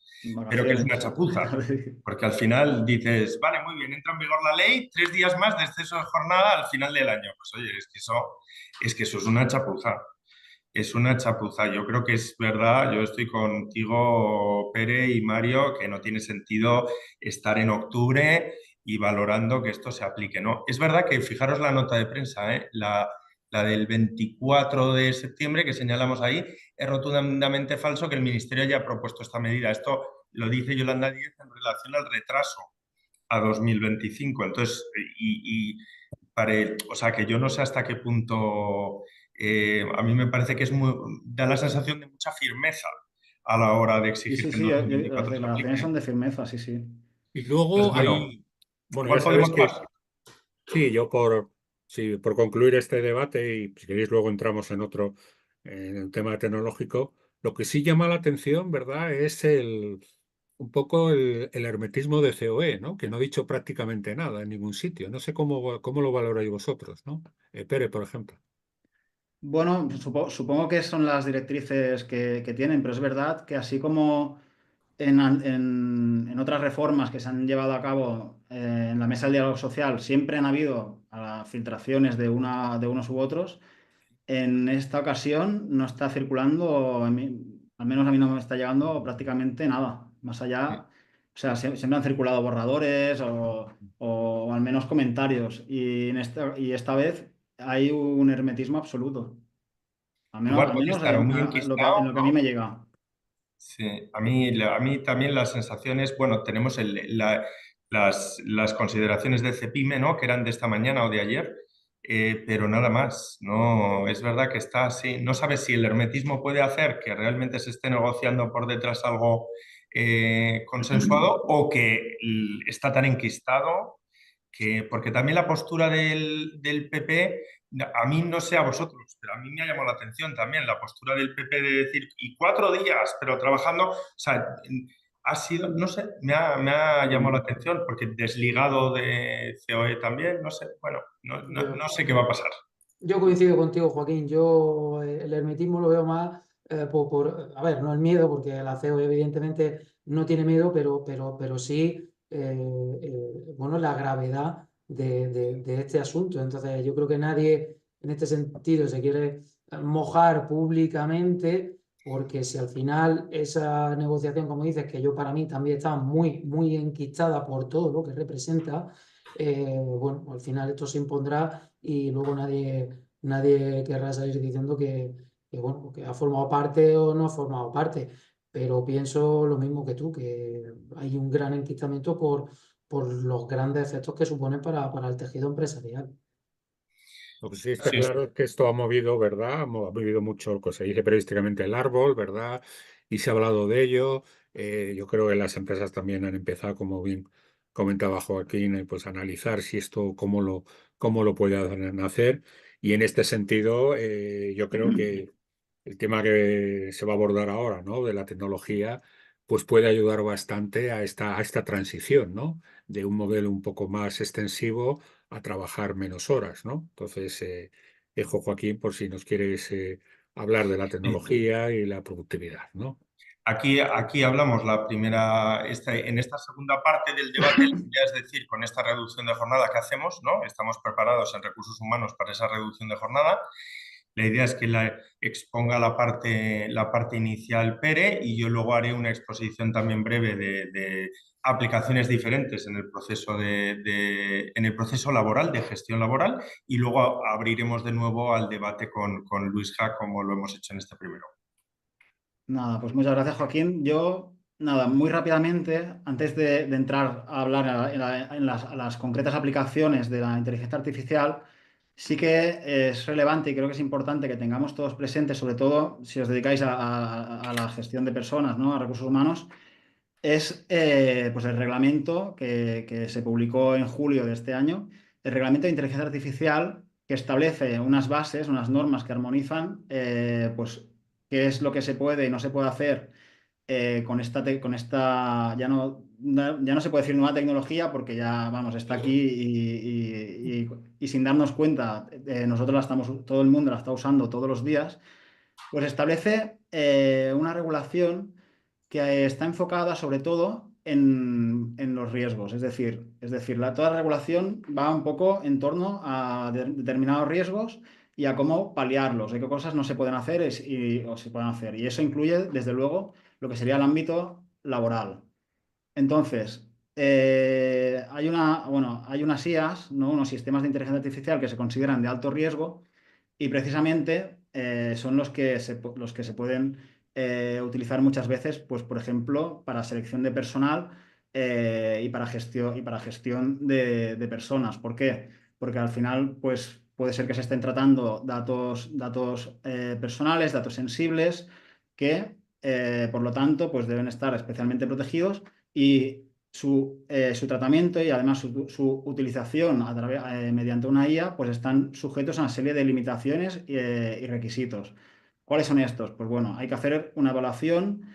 Pero que es una Vacaciones. chapuza, porque al final dices, vale, muy bien, entra en vigor la ley, 3 días más de exceso de jornada al final del año. Pues oye, es que eso es una chapuza. Es una chapuza. Yo creo que es verdad, yo estoy contigo, Pere y Mario, que no tiene sentido estar en octubre y valorando que esto se aplique, ¿no? Es verdad que fijaros la nota de prensa, ¿eh? La del 24 de septiembre que señalamos ahí, es rotundamente falso que el Ministerio haya propuesto esta medida. Esto lo dice Yolanda Díez en relación al retraso a 2025. Entonces, o sea, que yo no sé hasta qué punto, a mí me parece que da la sensación de mucha firmeza a la hora de Sí, exigir sí, que en sí, las 2024 se declaraciones aplique. son de firmeza, sí, sí. Y Pues luego bueno, bueno, ya igual sabes podemos que, pasar. sí, sí, por concluir este debate y si queréis luego entramos en el tema tecnológico, lo que sí llama la atención, ¿verdad? Es un poco el hermetismo de COE, ¿no? Que no ha dicho prácticamente nada en ningún sitio. No sé cómo lo valoráis vosotros, ¿no? Pere, por ejemplo. Bueno, supongo que son las directrices que tienen, pero es verdad que así como en otras reformas que se han llevado a cabo en la mesa del diálogo social siempre han habido filtraciones de unos u otros, en esta ocasión no está circulando, al menos a mí no me está llegando prácticamente nada. Más allá, o sea, siempre han circulado borradores o al menos comentarios. Y esta vez hay un hermetismo absoluto. Al menos, Igual al puede menos estar muy en enquistado, lo que a mí ¿no? me llega. Sí, a mí también la sensación es, bueno, tenemos las consideraciones de Cepime, ¿no? Que eran de esta mañana o de ayer, pero nada más. No, es verdad que está así. No sabes si el hermetismo puede hacer que realmente se esté negociando por detrás algo consensuado o que está tan enquistado que, porque también la postura del PP, a mí no sé a vosotros, pero a mí me ha llamado la atención también la postura del PP de decir, y 4 días, pero trabajando, o sea, ha sido, no sé, me ha llamado la atención, porque desligado de COE también, no sé, bueno, no sé qué va a pasar. Yo coincido contigo, Joaquín. Yo el hermetismo lo veo más a ver, no el miedo, porque el CEO evidentemente no tiene miedo, pero sí, bueno, la gravedad de este asunto. Entonces, yo creo que nadie en este sentido se quiere mojar públicamente, porque si al final esa negociación, como dices, que yo para mí también está muy, muy enquistada por todo lo que representa, bueno, al final esto se impondrá y luego nadie querrá salir diciendo bueno, que ha formado parte o no ha formado parte. Pero pienso lo mismo que tú, que hay un gran enquistamiento por los grandes efectos que supone para el tejido empresarial. Lo que sí está Sí, claro es que esto ha movido, ¿verdad? Ha movido mucho, lo que se dice periodísticamente, el árbol, ¿verdad? Y se ha hablado de ello. Yo creo que las empresas también han empezado, como bien comentaba Joaquín, pues a analizar si esto, cómo lo pueden hacer. Y en este sentido, yo creo que el tema que se va a abordar ahora, ¿no? De la tecnología, pues puede ayudar bastante a esta transición, ¿no? De un modelo un poco más extensivo a trabajar menos horas, ¿no? Entonces, dejo Joaquín por si nos quieres hablar de la sí. tecnología y la productividad, ¿no? Aquí hablamos en esta segunda parte del debate, es decir, con esta reducción de jornada que hacemos, ¿no? Estamos preparados en recursos humanos para esa reducción de jornada. La idea es que la exponga la parte inicial Pere y yo luego haré una exposición también breve de aplicaciones diferentes en el proceso en el proceso laboral, de gestión laboral, y luego abriremos de nuevo al debate con Luis Ja, como lo hemos hecho en este primero. Nada, pues muchas gracias, Joaquín. Yo, nada, muy rápidamente, antes de entrar a hablar a las concretas aplicaciones de la inteligencia artificial, sí que es relevante y creo que es importante que tengamos todos presentes, sobre todo si os dedicáis a la gestión de personas, ¿no? A recursos humanos, es pues el reglamento que se publicó en julio de este año, el reglamento de inteligencia artificial que establece unas bases, unas normas que armonizan pues qué es lo que se puede y no se puede hacer con esta ya no se puede decir nueva tecnología porque ya, vamos, está aquí y sin darnos cuenta, nosotros todo el mundo la está usando todos los días, pues establece una regulación que está enfocada sobre todo en los riesgos. Es decir, toda la regulación va un poco en torno a determinados riesgos y a cómo paliarlos, de qué cosas no se pueden hacer o se pueden hacer. Y eso incluye, desde luego, lo que sería el ámbito laboral. Entonces, hay unas IAs, ¿no? Unos sistemas de inteligencia artificial que se consideran de alto riesgo y precisamente son los que se pueden utilizar muchas veces, pues, por ejemplo, para selección de personal y para gestión de personas. ¿Por qué? Porque al final, pues, puede ser que se estén tratando datos personales, datos sensibles, que, por lo tanto, pues deben estar especialmente protegidos y su tratamiento y además su utilización mediante una IA, pues están sujetos a una serie de limitaciones y requisitos. ¿Cuáles son estos? Pues bueno, hay que hacer una evaluación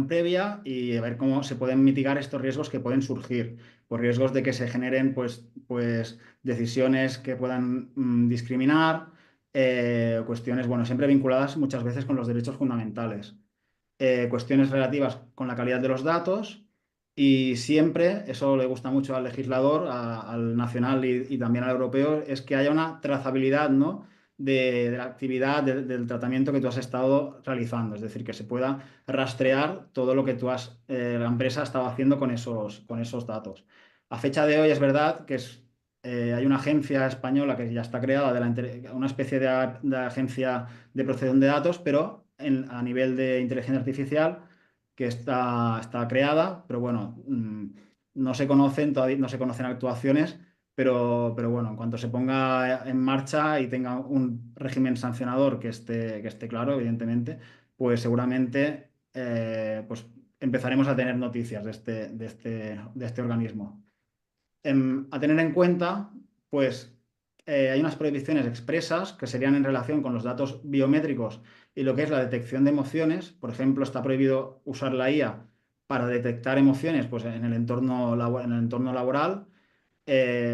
previa y ver cómo se pueden mitigar estos riesgos que pueden surgir, por riesgos de que se generen pues decisiones que puedan discriminar, cuestiones, bueno, siempre vinculadas muchas veces con los derechos fundamentales, cuestiones relativas con la calidad de los datos y siempre, eso le gusta mucho al legislador, al nacional y también al europeo, es que haya una trazabilidad, ¿no? de la actividad, del tratamiento que tú has estado realizando, es decir, que se pueda rastrear todo lo que la empresa ha estado haciendo con esos datos. A fecha de hoy es verdad que hay una agencia española que ya está creada, una especie de agencia de protección de datos, pero a nivel de inteligencia artificial, que está creada, pero bueno, no se conocen todavía, no se conocen actuaciones, pero bueno, en cuanto se ponga en marcha y tenga un régimen sancionador que esté claro, evidentemente, pues seguramente pues empezaremos a tener noticias de este organismo. A tener en cuenta, pues hay unas prohibiciones expresas que serían en relación con los datos biométricos y lo que es la detección de emociones. Por ejemplo, está prohibido usar la IA para detectar emociones pues, en el entorno laboral.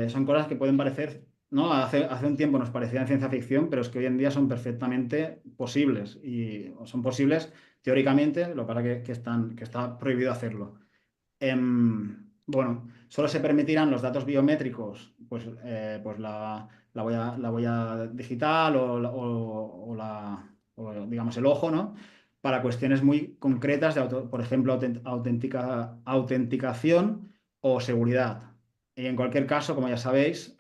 Son cosas que pueden parecer, ¿no? Hace un tiempo nos parecían ciencia ficción, pero es que hoy en día son perfectamente posibles y son posibles teóricamente, lo que pasa que está prohibido hacerlo. Bueno, solo se permitirán los datos biométricos, pues la huella digital o, digamos el ojo, ¿no? Para cuestiones muy concretas por ejemplo, autenticación o seguridad. Y en cualquier caso, como ya sabéis,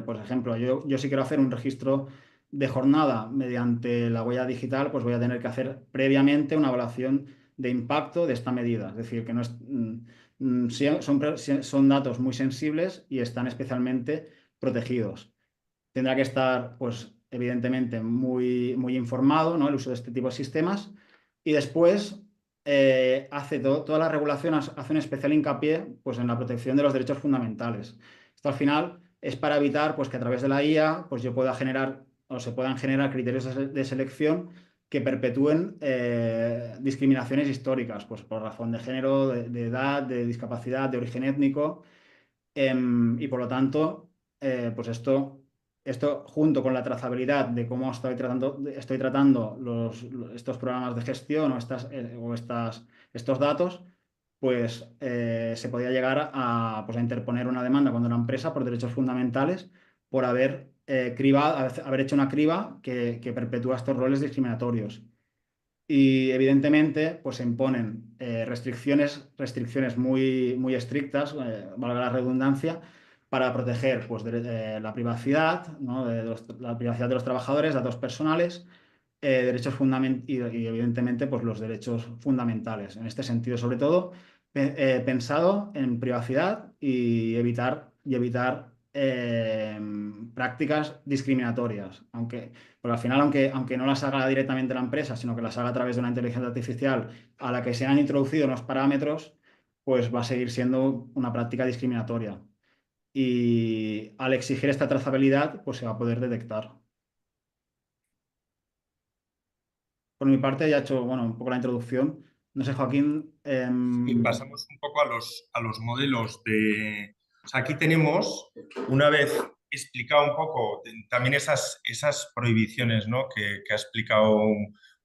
por ejemplo, yo si quiero hacer un registro de jornada mediante la huella digital, pues voy a tener que hacer previamente una evaluación de impacto de esta medida. Es decir, que no es, son datos muy sensibles y están especialmente protegidos. Tendrá que estar, pues, evidentemente, muy, muy informado, ¿no? El uso de este tipo de sistemas. Y después toda la regulación hace un especial hincapié pues, en la protección de los derechos fundamentales. Esto al final es para evitar pues, que a través de la IA pues, yo pueda generar o se puedan generar criterios de selección que perpetúen discriminaciones históricas, pues por razón de género, de edad, de discapacidad, de origen étnico, y por lo tanto, pues esto junto con la trazabilidad de cómo estoy tratando estos programas de gestión estos datos, pues se podía llegar pues, a interponer una demanda contra una empresa por derechos fundamentales por haber hecho una criba que perpetúa estos roles discriminatorios. Y evidentemente, pues se imponen restricciones muy, muy estrictas, valga la redundancia, para proteger pues, la privacidad, ¿no? La privacidad de los trabajadores, datos personales, derechos y evidentemente pues, los derechos fundamentales. En este sentido, sobre todo, pensado en privacidad y evitar prácticas discriminatorias. Porque al final, aunque no las haga directamente la empresa, sino que las haga a través de una inteligencia artificial a la que se han introducido unos parámetros, pues va a seguir siendo una práctica discriminatoria. Y al exigir esta trazabilidad, pues se va a poder detectar. Por mi parte, ya he hecho, bueno, un poco la introducción. No sé, Joaquín. Y pasamos un poco a los modelos de... O sea, aquí tenemos, una vez explicado un poco también esas prohibiciones, ¿no? que ha explicado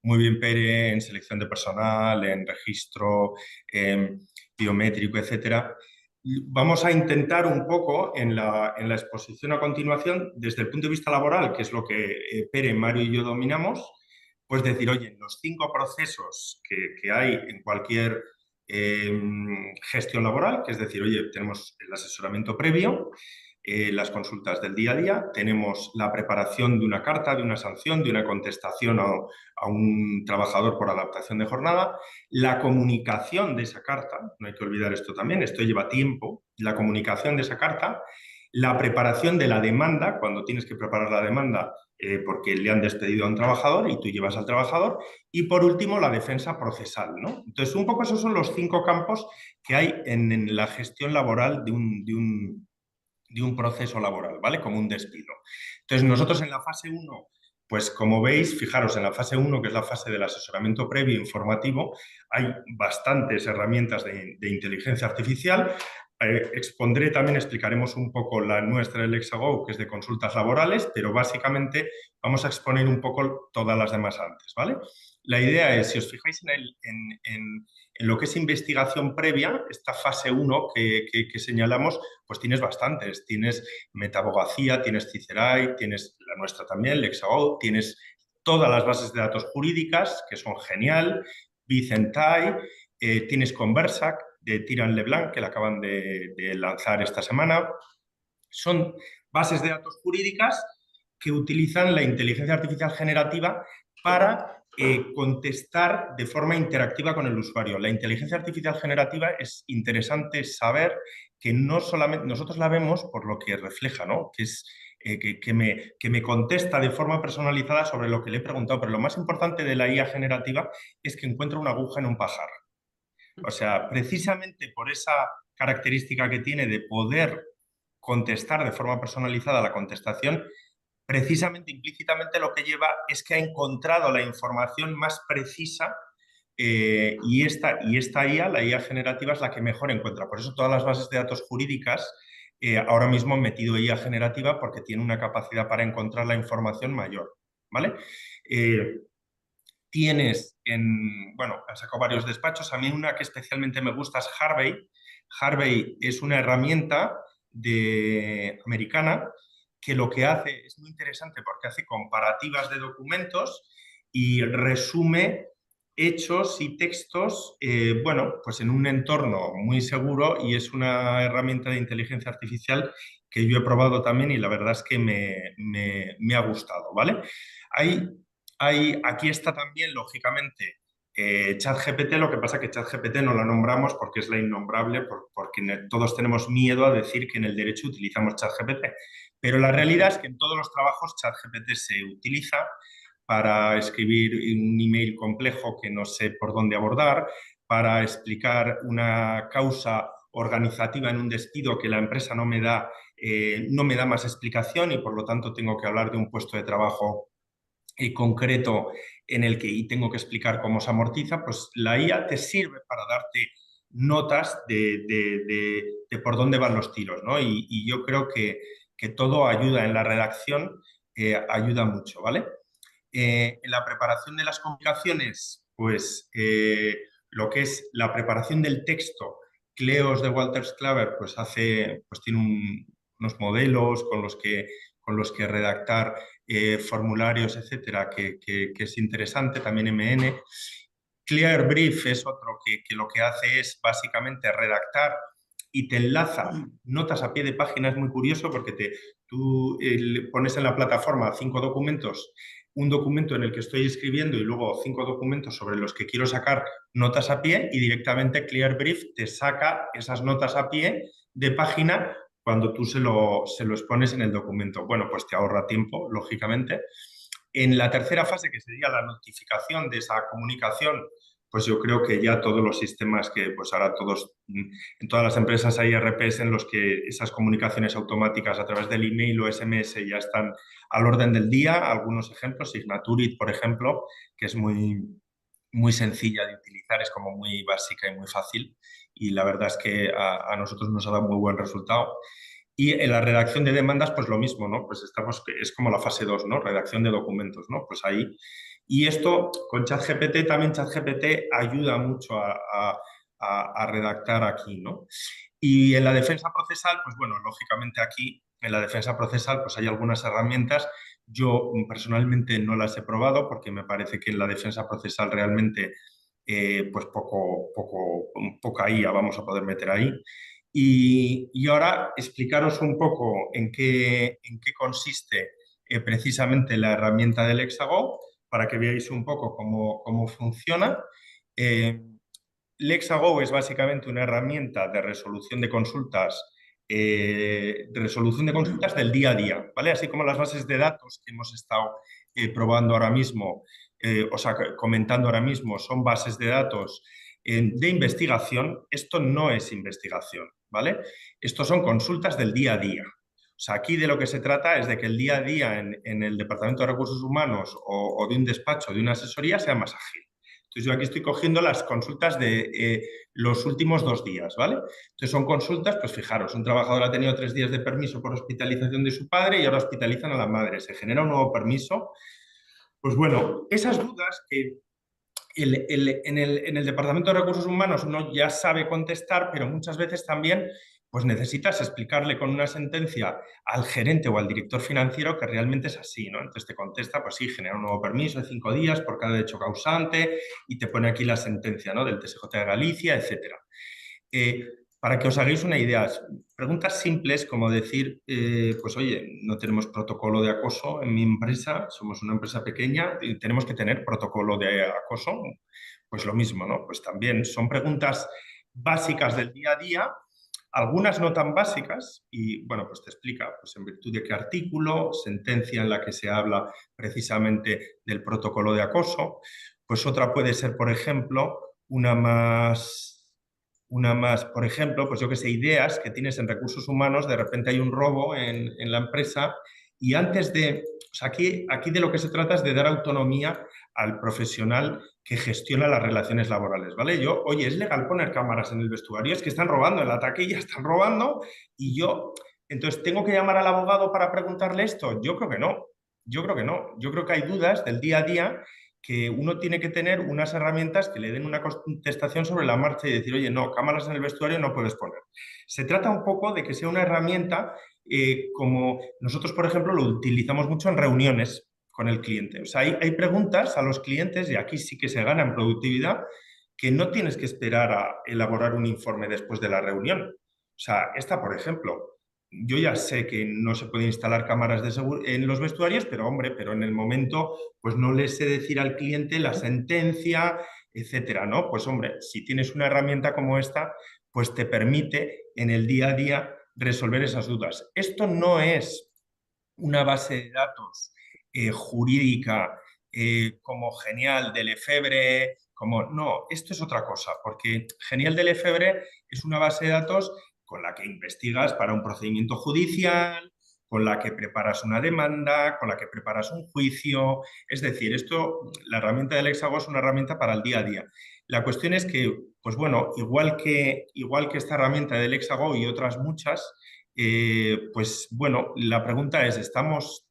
muy bien Pere en selección de personal, en registro biométrico, etcétera. Vamos a intentar un poco en la exposición a continuación, desde el punto de vista laboral, que es lo que Pere, Mario y yo dominamos, pues decir, oye, los 5 procesos que hay en cualquier gestión laboral, que es decir, oye, tenemos el asesoramiento previo, las consultas del día a día, tenemos la preparación de una carta, de una sanción, de una contestación a un trabajador por adaptación de jornada, la comunicación de esa carta, no hay que olvidar esto también, esto lleva tiempo, la comunicación de esa carta, la preparación de la demanda, cuando tienes que preparar la demanda porque le han despedido a un trabajador y tú llevas al trabajador, y por último la defensa procesal, ¿no? Entonces, un poco esos son los 5 campos que hay en la gestión laboral de un proceso laboral, ¿vale? Como un despido. Entonces, nosotros en la fase 1, pues como veis, fijaros, en la fase 1, que es la fase del asesoramiento previo informativo, hay bastantes herramientas de inteligencia artificial. Expondré también, explicaremos un poco la nuestra, el Hexago, que es de consultas laborales, pero básicamente vamos a exponer un poco todas las demás antes, ¿vale? La idea es, si os fijáis en lo que es investigación previa, esta fase 1 que señalamos, pues tienes bastantes. Tienes metabogacía, tienes Cicerai, tienes la nuestra también, Lexago, tienes todas las bases de datos jurídicas, que son genial, Vicentai, tienes Conversac, de Tiran Leblanc, que la acaban de lanzar esta semana. Son bases de datos jurídicas que utilizan la inteligencia artificial generativa para contestar de forma interactiva con el usuario. La inteligencia artificial generativa es interesante saber que no solamente nosotros la vemos por lo que refleja, ¿no? Que es que me contesta de forma personalizada sobre lo que le he preguntado, pero lo más importante de la IA generativa es que encuentra una aguja en un pajar. O sea, precisamente por esa característica que tiene de poder contestar de forma personalizada la contestación, precisamente implícitamente lo que lleva es que ha encontrado la información más precisa y esta IA, la IA generativa, es la que mejor encuentra. Por eso todas las bases de datos jurídicas ahora mismo han metido IA generativa porque tiene una capacidad para encontrar la información mayor, ¿vale? Tienes bueno, he sacado varios despachos. A mí una que especialmente me gusta es Harvey. Harvey es una herramienta americana que lo que hace es muy interesante porque hace comparativas de documentos y resume hechos y textos, bueno, pues en un entorno muy seguro, y es una herramienta de inteligencia artificial que yo he probado también y la verdad es que me ha gustado, ¿vale? Aquí está también, lógicamente, ChatGPT. Lo que pasa es que ChatGPT no la nombramos porque es la innombrable, porque todos tenemos miedo a decir que en el derecho utilizamos ChatGPT. Pero la realidad es que en todos los trabajos ChatGPT se utiliza para escribir un email complejo que no sé por dónde abordar, para explicar una causa organizativa en un despido que la empresa no me da más explicación y por lo tanto tengo que hablar de un puesto de trabajo concreto en el que tengo que explicar cómo se amortiza. Pues la IA te sirve para darte notas de por dónde van los tiros, ¿no? Y yo creo que todo ayuda en la redacción, ayuda mucho, ¿vale? En la preparación de las comunicaciones, pues lo que es la preparación del texto, Cleos de Walters Klaver pues tiene unos modelos con los que redactar formularios, etcétera, que es interesante. También MN. Clear Brief es otro que lo que hace es básicamente redactar y te enlaza notas a pie de página. Es muy curioso porque tú pones en la plataforma 5 documentos, un documento en el que estoy escribiendo y luego 5 documentos sobre los que quiero sacar notas a pie, y directamente Clear Brief te saca esas notas a pie de página cuando tú se lo expones en el documento. Bueno, pues te ahorra tiempo, lógicamente. En la tercera fase, que sería la notificación de esa comunicación, pues yo creo que ya todos los sistemas que pues ahora en todas las empresas hay ERPs en los que esas comunicaciones automáticas a través del email o SMS ya están al orden del día. Algunos ejemplos, Signaturit, por ejemplo, que es muy, muy sencilla de utilizar, es como muy básica y muy fácil, y la verdad es que a nosotros nos ha dado muy buen resultado. Y en la redacción de demandas, pues lo mismo, ¿no? Pues es como la fase 2, ¿no? Redacción de documentos, ¿no? Pues ahí. Y esto con ChatGPT, también ChatGPT ayuda mucho a redactar aquí, ¿no? Y en la defensa procesal, pues bueno, lógicamente aquí en la defensa procesal pues hay algunas herramientas. Yo personalmente no las he probado porque me parece que en la defensa procesal realmente pues poca IA vamos a poder meter ahí. Y ahora explicaros un poco en qué consiste precisamente la herramienta del Lexago, para que veáis un poco cómo funciona. Lexago es básicamente una herramienta de resolución de consultas del día a día, ¿vale? Así como las bases de datos que hemos estado probando ahora mismo, comentando ahora mismo, son bases de datos de investigación. Esto no es investigación, ¿vale? Estos son consultas del día a día. O sea, aquí de lo que se trata es de que el día a día en el Departamento de Recursos Humanos o de un despacho, de una asesoría, sea más ágil. Entonces yo aquí estoy cogiendo las consultas de los últimos 2 días, ¿vale? Entonces son consultas, pues fijaros, un trabajador ha tenido 3 días de permiso por hospitalización de su padre y ahora hospitalizan a la madre. Se genera un nuevo permiso. Pues bueno, esas dudas que en el Departamento de Recursos Humanos uno ya sabe contestar, pero muchas veces también pues necesitas explicarle con una sentencia al gerente o al director financiero que realmente es así, ¿no? Entonces te contesta, pues sí, genera un nuevo permiso de 5 días por cada hecho causante y te pone aquí la sentencia, ¿no? Del TSJ de Galicia, etc. Para que os hagáis una idea, preguntas simples como decir, pues oye, no tenemos protocolo de acoso en mi empresa, somos una empresa pequeña y tenemos que tener protocolo de acoso. Pues lo mismo, ¿no? Pues también son preguntas básicas del día a día, algunas no tan básicas y, bueno, pues te explica, pues en virtud de qué artículo, sentencia en la que se habla precisamente del protocolo de acoso. Pues otra puede ser, por ejemplo, una más, por ejemplo, pues yo que sé, ideas que tienes en recursos humanos, de repente hay un robo en la empresa y antes de, o sea, aquí de lo que se trata es de dar autonomía al profesional que gestiona las relaciones laborales, ¿vale? Yo, oye, ¿es legal poner cámaras en el vestuario? Es que están robando en la taquilla, están robando y yo, entonces, ¿tengo que llamar al abogado para preguntarle esto? Yo creo que no, yo creo que no, yo creo que hay dudas del día a día que uno tiene que tener unas herramientas que le den una contestación sobre la marcha y decir, oye, no, cámaras en el vestuario no puedes poner. Se trata un poco de que sea una herramienta como nosotros, por ejemplo, lo utilizamos mucho en reuniones con el cliente. O sea, hay preguntas a los clientes, y aquí sí que se gana en productividad, que no tienes que esperar a elaborar un informe después de la reunión. O sea, esta, por ejemplo, yo ya sé que no se puede instalar cámaras en los vestuarios, pero hombre, pero en el momento, pues no le sé decir al cliente la sentencia, etcétera, ¿no? Pues hombre, si tienes una herramienta como esta, pues te permite en el día a día resolver esas dudas. Esto no es una base de datos jurídica como Genial de Lefebvre, como no, esto es otra cosa, porque Genial de Lefebvre es una base de datos con la que investigas para un procedimiento judicial, con la que preparas una demanda, con la que preparas un juicio. Es decir, esto, la herramienta del Hexago es una herramienta para el día a día. La cuestión es que, pues bueno, igual que esta herramienta del Hexago y otras muchas, pues bueno, la pregunta es,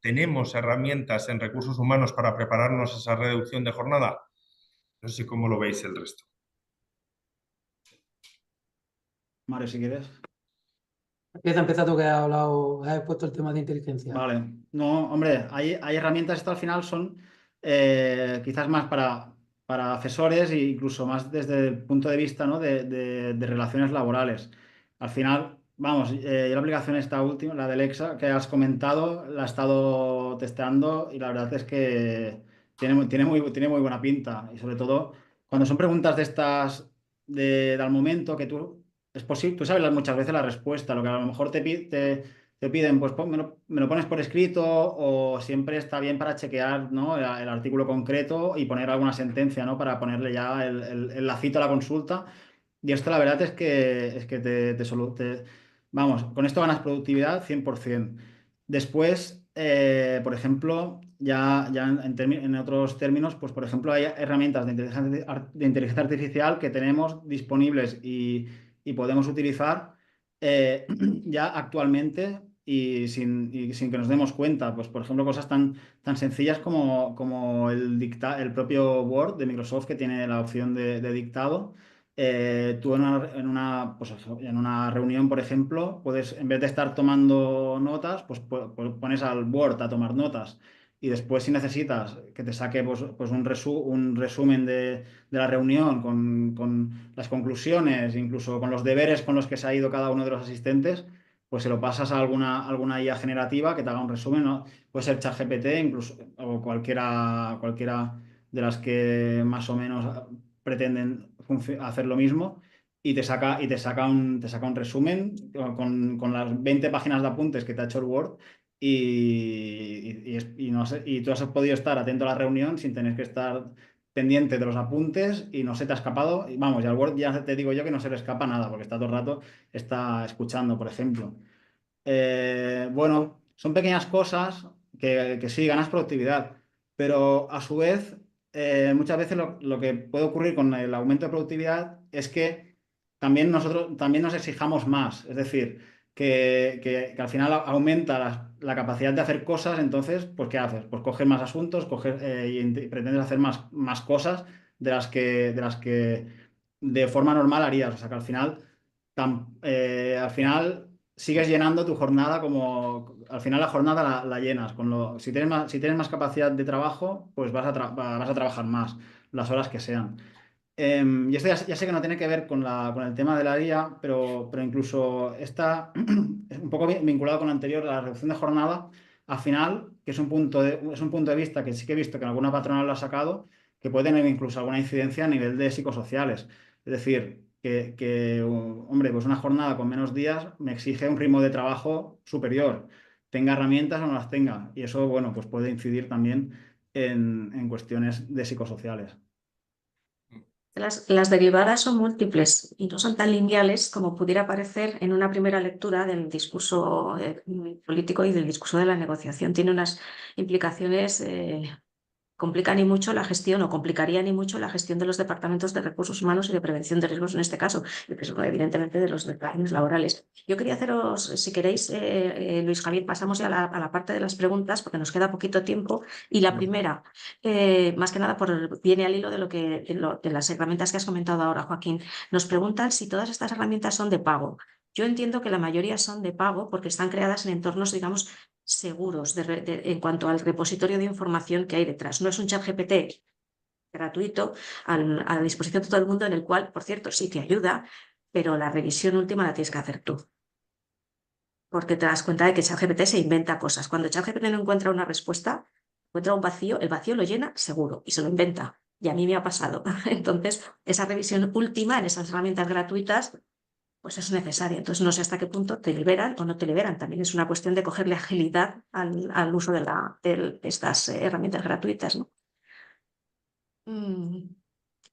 ¿tenemos herramientas en recursos humanos para prepararnos a esa reducción de jornada? No sé cómo lo veis el resto. Mario, si quieres. Empieza tú que has puesto el tema de inteligencia. Vale. No, hombre, hay herramientas, esto al final son quizás más para asesores e incluso más desde el punto de vista, ¿no? de relaciones laborales. Al final, vamos, la aplicación esta última, la del Exa, que has comentado, la he estado testeando y la verdad es que tiene muy buena pinta. Y sobre todo, cuando son preguntas de estas al momento que tú, es posible, tú sabes muchas veces la respuesta, lo que a lo mejor te piden, pues me lo pones por escrito o siempre está bien para chequear, ¿no? el artículo concreto y poner alguna sentencia, ¿no? Para ponerle ya el lacito a la consulta. Y esto la verdad es que vamos, con esto ganas productividad 100%. Después, por ejemplo, ya en otros términos, pues por ejemplo hay herramientas de inteligencia artificial que tenemos disponibles y podemos utilizar ya actualmente y sin que nos demos cuenta. Pues por ejemplo, cosas tan sencillas como el propio Word de Microsoft que tiene la opción de dictado. Tú pues en una reunión, por ejemplo, puedes, en vez de estar tomando notas, pues pones al Word a tomar notas. Y después, si necesitas que te saque pues un resumen de la reunión con las conclusiones, incluso con los deberes con los que se ha ido cada uno de los asistentes, pues se lo pasas a alguna IA generativa que te haga un resumen, ¿no? Puede ser ChatGPT, incluso, o cualquiera de las que más o menos pretenden hacer lo mismo y te saca un resumen con las 20 páginas de apuntes que te ha hecho el Word y no sé, y tú has podido estar atento a la reunión sin tener que estar pendiente de los apuntes y no se te ha escapado. Y vamos, y al Word ya te digo yo que no se le escapa nada porque está todo el rato está escuchando, por ejemplo. Bueno, son pequeñas cosas que sí, ganas productividad, pero a su vez, muchas veces lo que puede ocurrir con el aumento de productividad es que también nos exijamos más, es decir, que al final aumenta la capacidad de hacer cosas, entonces, pues ¿qué haces? Pues coges más asuntos, y pretendes hacer más cosas de las que de forma normal harías, o sea que al final sigues llenando tu jornada como al final la jornada la llenas. Si tienes más capacidad de trabajo, pues vas a trabajar más, las horas que sean. Y esto ya sé que no tiene que ver con el tema de la guía, pero incluso está es un poco vinculado con lo anterior, la reducción de jornada, al final, que es un punto de vista que sí que he visto que en alguna patronal lo ha sacado, que puede tener incluso alguna incidencia a nivel de psicosociales. Es decir, hombre, pues una jornada con menos días me exige un ritmo de trabajo superior, tenga herramientas o no las tenga. Y eso, bueno, pues puede incidir también en cuestiones de psicosociales. Las derivadas son múltiples y no son tan lineales como pudiera parecer en una primera lectura del discurso político y del discurso de la negociación. Tiene unas implicaciones complican y mucho la gestión o complicarían y mucho la gestión de los departamentos de recursos humanos y de prevención de riesgos en este caso, y pues, evidentemente de los declaraciones laborales. Yo quería haceros, si queréis, Luis Javier, pasamos ya a la parte de las preguntas porque nos queda poquito tiempo y la primera, más que nada viene al hilo de, de las herramientas que has comentado ahora, Joaquín. Nos preguntan si todas estas herramientas son de pago. Yo entiendo que la mayoría son de pago porque están creadas en entornos, digamos, seguros en cuanto al repositorio de información que hay detrás. No es un chat GPT gratuito a la disposición de todo el mundo en el cual, por cierto, sí te ayuda, pero la revisión última la tienes que hacer tú. Porque te das cuenta de que ChatGPT se inventa cosas. Cuando ChatGPT no encuentra una respuesta, encuentra un vacío, el vacío lo llena seguro y se lo inventa. Y a mí me ha pasado. Entonces, esa revisión última en esas herramientas gratuitas pues es necesaria. Entonces, no sé hasta qué punto te liberan o no te liberan. También es una cuestión de cogerle agilidad al uso de estas herramientas gratuitas, ¿no? A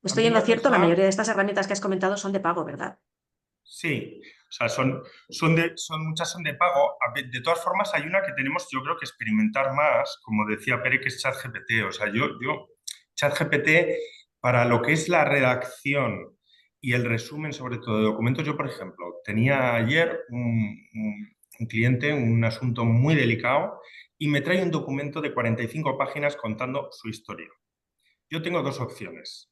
Estoy mí en lo me cierto, la pasa, mayoría de estas herramientas que has comentado son de pago, ¿verdad? sí, o sea, muchas son de pago. De todas formas, hay una que tenemos, yo creo que experimentar más, como decía Pere, que es ChatGPT. O sea, ChatGPT, para lo que es la redacción y el resumen, sobre todo de documentos, yo, por ejemplo, tenía ayer un cliente, un asunto muy delicado, y me trae un documento de 45 páginas contando su historia. Yo tengo dos opciones.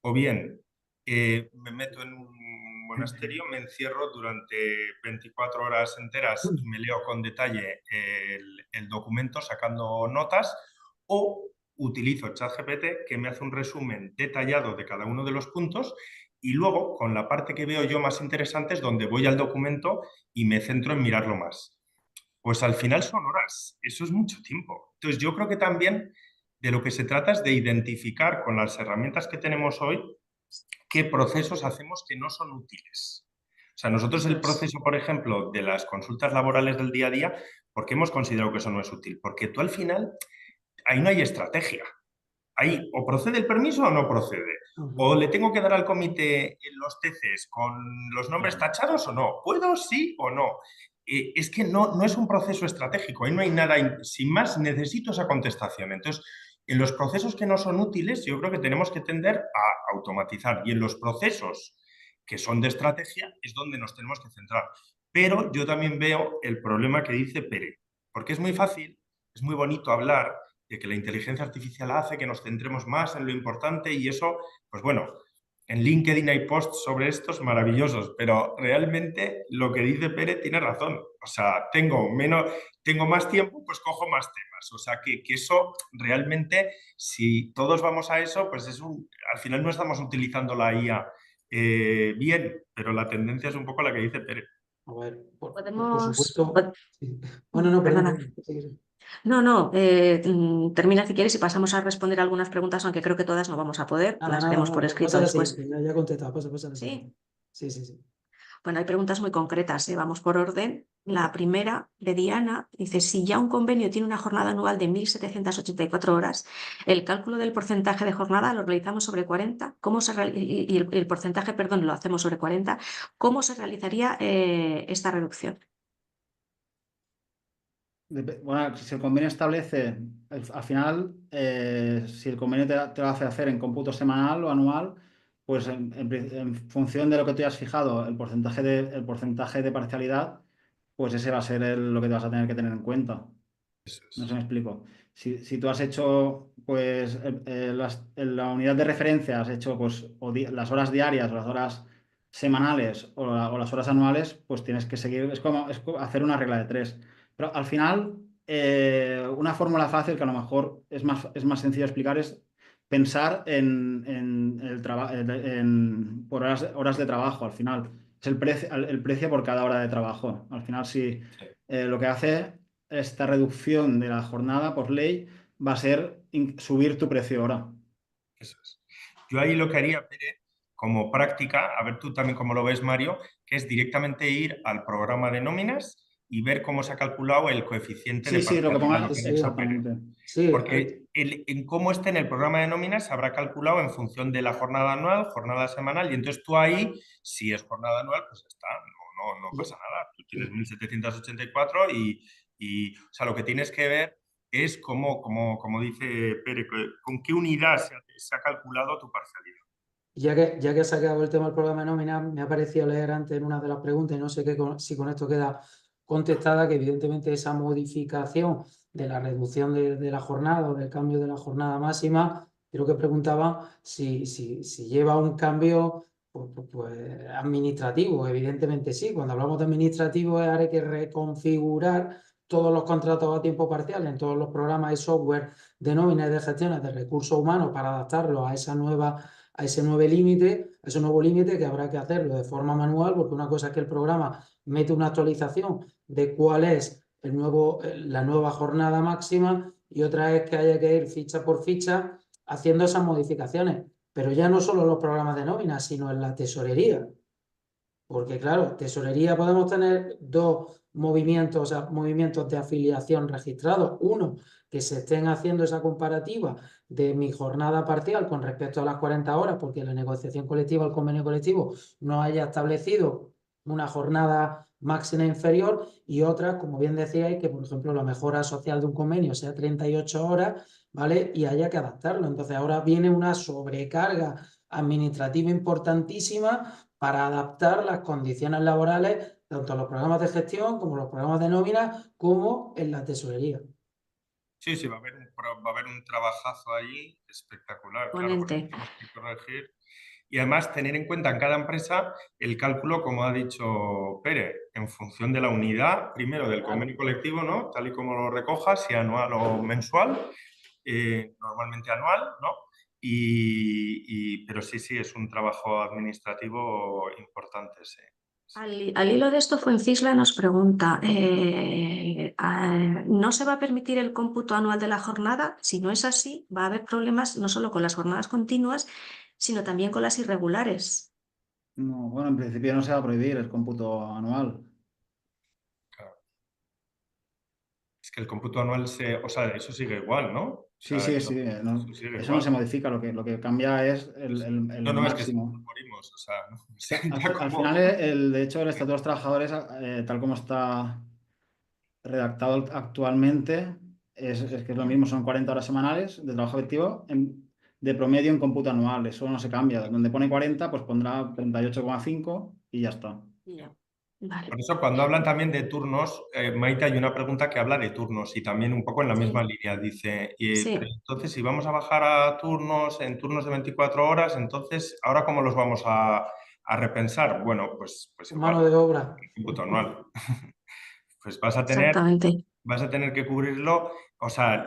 O bien me meto en un monasterio, me encierro durante 24 horas enteras y me leo con detalle el documento sacando notas, o utilizo ChatGPT, que me hace un resumen detallado de cada uno de los puntos, y luego con la parte que veo yo más interesante es donde voy al documento y me centro en mirarlo más. Pues al final son horas, eso es mucho tiempo. Entonces yo creo que también de lo que se trata es de identificar con las herramientas que tenemos hoy qué procesos hacemos que no son útiles. O sea, nosotros el proceso, por ejemplo, de las consultas laborales del día a día, ¿por qué hemos considerado que eso no es útil? Porque tú al final, ahí no hay estrategia. Ahí o procede el permiso o no procede. O le tengo que dar al comité en los TCs con los nombres tachados o no. ¿Puedo sí o no? Es que no es un proceso estratégico. Ahí no hay nada. Sin más, necesito esa contestación. Entonces, en los procesos que no son útiles, yo creo que tenemos que tender a automatizar. Y en los procesos que son de estrategia es donde nos tenemos que centrar. Pero yo también veo el problema que dice Pere. Porque es muy fácil, es muy bonito hablar de que la inteligencia artificial hace que nos centremos más en lo importante, y eso, pues bueno, en LinkedIn hay posts sobre estos maravillosos, pero realmente lo que dice Pere tiene razón. O sea, tengo más tiempo, pues cojo más temas. O sea, que eso realmente, si todos vamos a eso, pues al final no estamos utilizando la IA bien, pero la tendencia es un poco la que dice Pere. A ver, por Podemos... supuesto. Sí. Bueno, no, Perdona. perdón. Sí. No, termina si quieres y pasamos a responder algunas preguntas, aunque creo que todas no vamos a poder. Nada, Las nada, haremos nada. por escrito Pasa a la después. siguiente. Ya he contestado. Pasa a la siguiente. Sí. Sí. Bueno, hay preguntas muy concretas, ¿eh? Vamos por orden. La primera, de Diana, dice, si ya un convenio tiene una jornada anual de 1.784 horas, el cálculo del porcentaje de jornada lo realizamos sobre 40, y el porcentaje, perdón, lo hacemos sobre 40, ¿cómo se realizaría esta reducción? Bueno, si el convenio establece, al final, si el convenio te lo hace hacer en cómputo semanal o anual, pues en función de lo que tú hayas fijado, el porcentaje de parcialidad, pues ese va a ser lo que te vas a tener que tener en cuenta. Eso es. No sé si me explico. Si tú has hecho, pues, en la unidad de referencia has hecho, pues, las horas diarias o las horas semanales o las horas anuales, pues tienes que seguir, es como hacer una regla de tres. Pero al final, una fórmula fácil que a lo mejor es más sencillo explicar es pensar por horas de trabajo al final. Es el precio por cada hora de trabajo. Al final, si lo que hace esta reducción de la jornada por ley va a ser subir tu precio hora. Eso es. Yo ahí lo que haría, Pere, como práctica, a ver tú también cómo lo ves, Mario, que es directamente ir al programa de nóminas y ver cómo se ha calculado el coeficiente de Sí, lo que parcialidad, ponga, lo que ha dicho Pere. exactamente. Sí, Porque en cómo esté en el programa de nóminas se habrá calculado en función de la jornada anual, jornada semanal, y entonces tú ahí, si es jornada anual, pues está, no pasa nada. Tú tienes 1.784 y o sea, lo que tienes que ver es como dice Pere, con qué unidad se ha calculado tu parcialidad. ya que has sacado el tema del programa de nómina, me ha parecido leer antes en una de las preguntas, y no sé si con esto queda contestada, que evidentemente esa modificación de la reducción de la jornada o del cambio de la jornada máxima, creo que preguntaba si lleva un cambio pues, administrativo. Evidentemente sí, cuando hablamos de administrativo es hay que reconfigurar todos los contratos a tiempo parcial en todos los programas y software de nómina y de gestiones de recursos humanos para adaptarlos a ese nuevo límite que habrá que hacerlo de forma manual, porque una cosa es que el programa mete una actualización de cuál es la nueva jornada máxima y otra es que haya que ir ficha por ficha haciendo esas modificaciones. Pero ya no solo en los programas de nómina, sino en la tesorería. Porque claro, tesorería podemos tener dos movimientos, o sea, movimientos de afiliación registrados. Uno, que se estén haciendo esa comparativa de mi jornada parcial con respecto a las 40 horas, porque la negociación colectiva, el convenio colectivo, no haya establecido una jornada máxima inferior, y otra, como bien decíais, que por ejemplo la mejora social de un convenio sea 38 horas, ¿vale? Y haya que adaptarlo. Entonces ahora viene una sobrecarga administrativa importantísima para adaptar las condiciones laborales tanto en los programas de gestión como en los programas de nómina como en la tesorería. Sí, va a haber un trabajazo ahí espectacular, claro, porque Ponente. tenemos que corregir. Y además tener en cuenta en cada empresa el cálculo, como ha dicho Pere, en función de la unidad, primero del convenio colectivo, ¿no? Tal y como lo recojas, si anual o mensual, normalmente anual, ¿no? Pero sí, es un trabajo administrativo importante, sí. Al hilo de esto, Fuencisla nos pregunta, ¿no se va a permitir el cómputo anual de la jornada? Si no es así, va a haber problemas no solo con las jornadas continuas, sino también con las irregulares. No, bueno, en principio no se va a prohibir el cómputo anual. Claro. Es que el cómputo anual o sea, eso sigue igual, ¿no? O Sí, sea, sí, no, eso sigue eso no igual. se modifica, lo que cambia es el No, es que si máximo. nos morimos, o sea, ¿no? O Que sea, ya al como... final, de hecho, el Estatuto de los Trabajadores, tal como está redactado actualmente, es que es lo mismo, son 40 horas semanales de trabajo efectivo de promedio en cómputo anual, eso no se cambia. Donde pone 40, pues pondrá 38,5 y ya está. Ya. Vale. Por eso, cuando hablan también de turnos, Maite, hay una pregunta que habla de turnos y también un poco en la misma línea. Dice, Sí. entonces, si vamos a bajar a turnos, en turnos de 24 horas, entonces, ¿ahora cómo los vamos a repensar? Bueno, pues igual, Mano de obra. cómputo anual. Pues vas a Exactamente. tener que cubrirlo, o sea,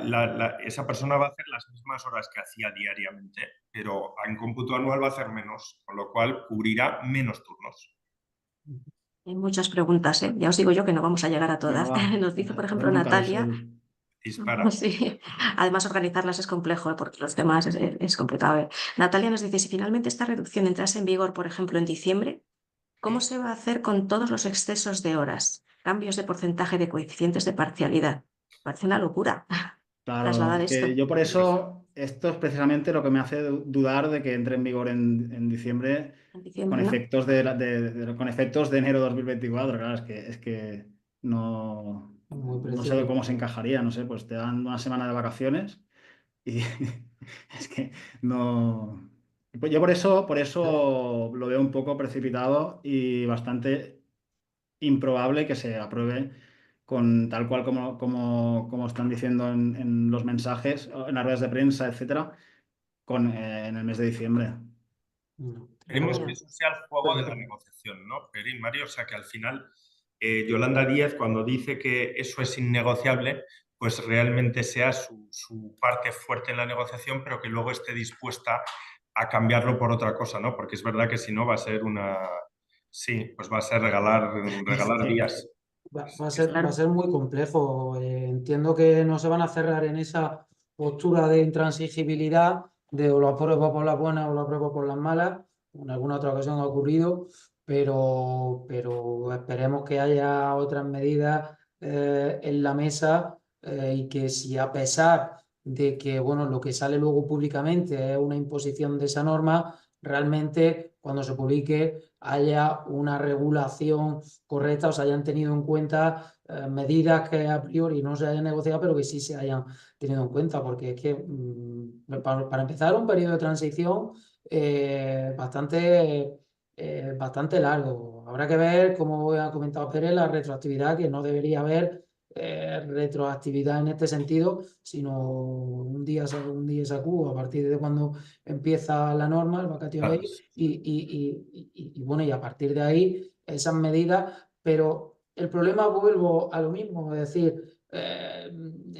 esa persona va a hacer las mismas horas que hacía diariamente, pero en cómputo anual va a hacer menos, con lo cual cubrirá menos turnos. Hay muchas preguntas, ¿eh? Ya os digo yo que no vamos a llegar a Venga, todas. va, Nos dice, por ejemplo, hacemos un Natalia. carrusel. Dispara. Sí, además organizarlas es complejo, porque los temas es complicado. Natalia nos dice, si finalmente esta reducción entrase en vigor, por ejemplo, en diciembre, ¿cómo se va a hacer con todos los excesos de horas? Cambios de porcentaje de coeficientes de parcialidad. Parece una locura Claro, trasladar es que esto. yo por eso, esto es precisamente lo que me hace dudar de que entre en vigor en diciembre En con diciembre, ¿no? efectos con efectos de enero de 2024. Claro, es que Muy no sé preciso. cómo se encajaría, no sé, pues te dan una semana de vacaciones y es que no. Pues yo por eso lo veo un poco precipitado y bastante improbable que se apruebe con tal cual como están diciendo en los mensajes, en las ruedas de prensa, etcétera, en el mes de diciembre. Queremos que Ya. eso sea el juego de la negociación, ¿no, Perín, Mario? O sea, que al final Yolanda Díaz, cuando dice que eso es innegociable, pues realmente sea su parte fuerte en la negociación, pero que luego esté dispuesta a cambiarlo por otra cosa, ¿no? Porque es verdad que si no va a ser sí, pues va a ser regalar días. Va a Claro. ser muy complejo. Entiendo que no se van a cerrar en esa postura de intransigibilidad de o lo apruebo por las buenas o lo apruebo por las malas. En alguna otra ocasión ha ocurrido, pero esperemos que haya otras medidas en la mesa y que si a pesar de que bueno, lo que sale luego públicamente es una imposición de esa norma, realmente cuando se publique haya una regulación correcta o se hayan tenido en cuenta medidas que a priori no se hayan negociado, pero que sí se hayan tenido en cuenta, porque es que para empezar un periodo de transición bastante largo. Habrá que ver, como ha comentado Pérez, la retroactividad, que no debería haber retroactividad en este sentido, sino un día SACU a partir de cuando empieza la norma, el vacatio ley, y bueno, y a partir de ahí esas medidas, pero el problema vuelvo a lo mismo, es decir,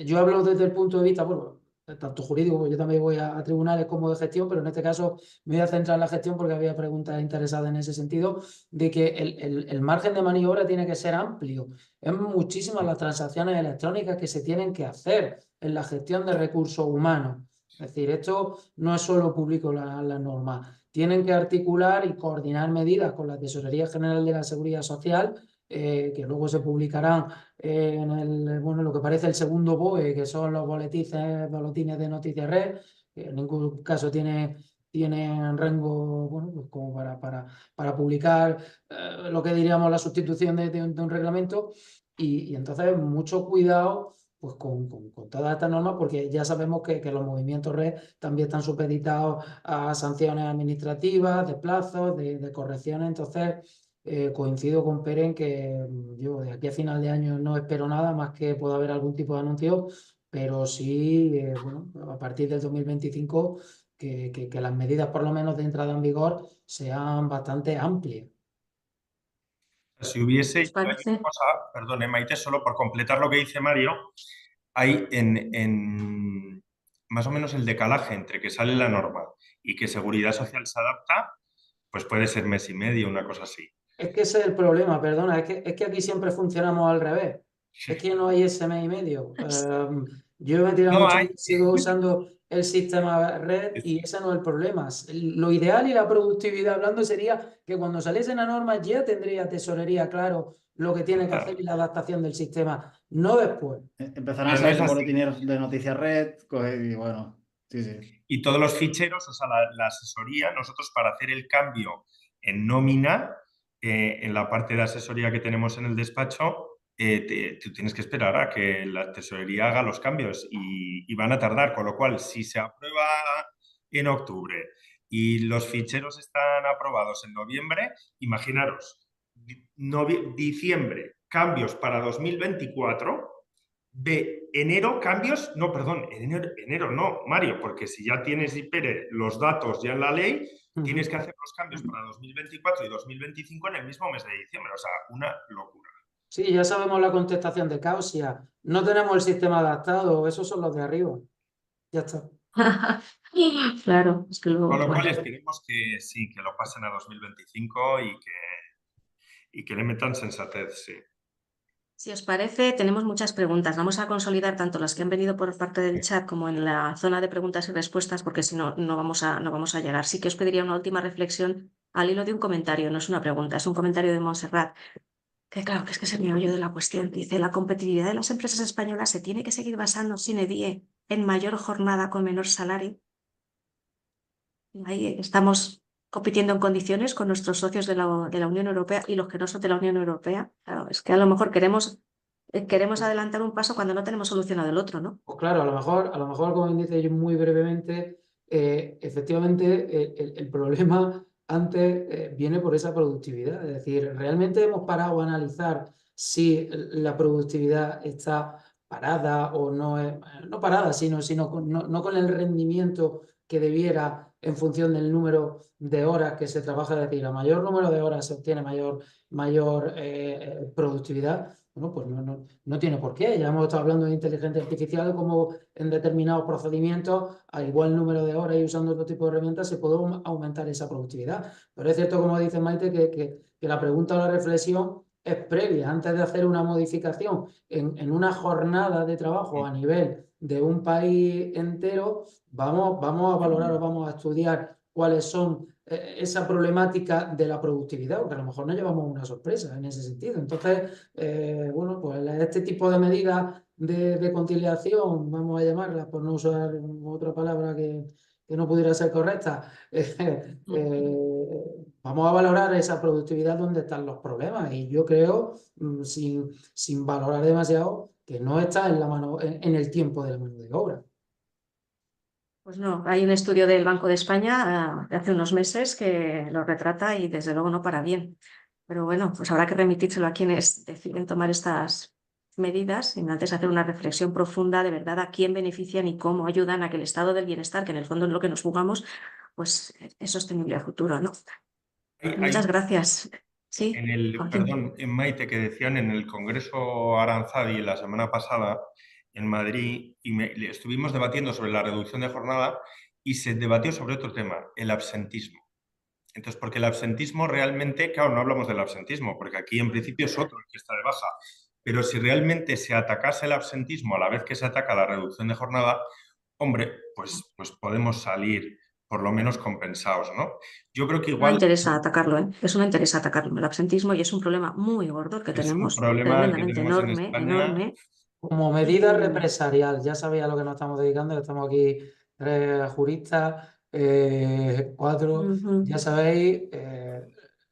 yo hablo desde el punto de vista, bueno, tanto jurídico, porque yo también voy a tribunales como de gestión, pero en este caso me voy a centrar en la gestión porque había preguntas interesadas en ese sentido, de que el margen de maniobra tiene que ser amplio. Es muchísimas las transacciones electrónicas que se tienen que hacer en la gestión de recursos humanos. Es decir, esto no es solo público la norma. Tienen que articular y coordinar medidas con la Tesorería General de la Seguridad Social, que luego se publicarán en bueno, lo que parece el segundo BOE, que son los boletines de noticias red, que en ningún caso tienen rango bueno, pues como para publicar lo que diríamos la sustitución de un reglamento. Y entonces mucho cuidado pues con todas estas normas, porque ya sabemos que los movimientos red también están supeditados a sanciones administrativas, de plazos, de correcciones. Entonces, coincido con Pere en que yo de aquí a final de año no espero nada más que pueda haber algún tipo de anuncio, pero sí, bueno, a partir del 2025 que las medidas, por lo menos de entrada en vigor, sean bastante amplias. Si hubiese, ¿Os hay una parece? cosa, perdone, Maite, solo por completar lo que dice Mario, hay en más o menos el decalaje entre que sale la norma y que Seguridad Social se adapta, pues puede ser mes y medio, una cosa así. Es que ese es el problema, perdona, es que aquí siempre funcionamos al revés. Es que no hay ese mes y medio. Yo me he tirado No mucho, hay. sigo usando el sistema red y ese no es el problema. Lo ideal y la productividad hablando sería que cuando saliese la norma ya tendría tesorería claro lo que tiene que hacer y la adaptación del sistema, no después. Empezarán a Pero no es salir así. boletines de noticias red, y bueno, sí, sí. Y todos los ficheros, o sea, la asesoría, nosotros para hacer el cambio en nómina, en la parte de asesoría que tenemos en el despacho, tú tienes que esperar a que la tesorería haga los cambios y van a tardar, con lo cual, si se aprueba en octubre y los ficheros están aprobados en noviembre, imaginaros, diciembre, cambios para 2024, de enero cambios, no, perdón, enero no, Mario, porque si ya tienes, Pere, los datos ya en la ley, tienes que hacer los cambios para 2024 y 2025 en el mismo mes de diciembre, o sea, una locura. Sí, ya sabemos la contestación de Causia. No tenemos el sistema adaptado, esos son los de arriba. Ya está. Claro, es que luego, Con lo cual bueno. esperemos que sí, que lo pasen a 2025 y que le metan sensatez, sí. Si os parece, tenemos muchas preguntas. Vamos a consolidar tanto las que han venido por parte del chat como en la zona de preguntas y respuestas, porque si no, no vamos a llegar. Sí que os pediría una última reflexión al hilo de un comentario, no es una pregunta, es un comentario de Montserrat, que claro, que es que es el meollo de la cuestión. Dice, la competitividad de las empresas españolas se tiene que seguir basando sine die en mayor jornada con menor salario. Ahí estamos compitiendo en condiciones con nuestros socios de la Unión Europea y los que no son de la Unión Europea. Claro, es que a lo mejor queremos adelantar un paso cuando no tenemos solucionado el otro, ¿no? Pues claro, a lo mejor, como dice yo muy brevemente, efectivamente el problema antes viene por esa productividad. Es decir, realmente hemos parado a analizar si la productividad está parada o no es, no parada, no con el rendimiento que debiera en función del número de horas que se trabaja. Es decir, a mayor número de horas se obtiene mayor productividad. Bueno, pues no tiene por qué. Ya hemos estado hablando de inteligencia artificial, como en determinados procedimientos, a igual número de horas y usando otro tipo de herramientas, se puede aumentar esa productividad. Pero es cierto, como dice Maite, que la pregunta o la reflexión es previa. Antes de hacer una modificación en una jornada de trabajo a nivel de un país entero, vamos a valorar o vamos a estudiar cuáles son esa problemática de la productividad, porque a lo mejor nos llevamos una sorpresa en ese sentido. Entonces, bueno, pues este tipo de medidas de conciliación, vamos a llamarlas, por no usar otra palabra que no pudiera ser correcta, vamos a valorar esa productividad donde están los problemas. Y yo creo, sin valorar demasiado, que no está en la mano, en el tiempo de la mano de obra. Pues no, hay un estudio del Banco de España de hace unos meses que lo retrata y desde luego no para bien. Pero bueno, pues habrá que remitírselo a quienes deciden tomar estas medidas y antes hacer una reflexión profunda de verdad a quién benefician y cómo ayudan a que el estado del bienestar, que en el fondo es lo que nos jugamos, pues es sostenible a futuro, ¿no? Muchas gracias. Sí, Joaquín. Perdón, en Maite, que decían en el Congreso Aranzadi la semana pasada en Madrid, y estuvimos debatiendo sobre la reducción de jornada y se debatió sobre otro tema, el absentismo. Entonces, porque el absentismo realmente, claro, no hablamos del absentismo, porque aquí en principio es otro el que está de baja, pero si realmente se atacase el absentismo a la vez que se ataca la reducción de jornada, hombre, pues podemos salir por lo menos compensados, ¿no? Yo creo que No igual interesa atacarlo, ¿eh? Eso no interesa atacarlo, el absentismo, y es un problema muy gordo que es un tenemos, problema que tremendamente tenemos en enorme, España. enorme. Como medida represarial, ya sabéis a lo que nos estamos dedicando, estamos aquí 3 juristas, 4, ya sabéis,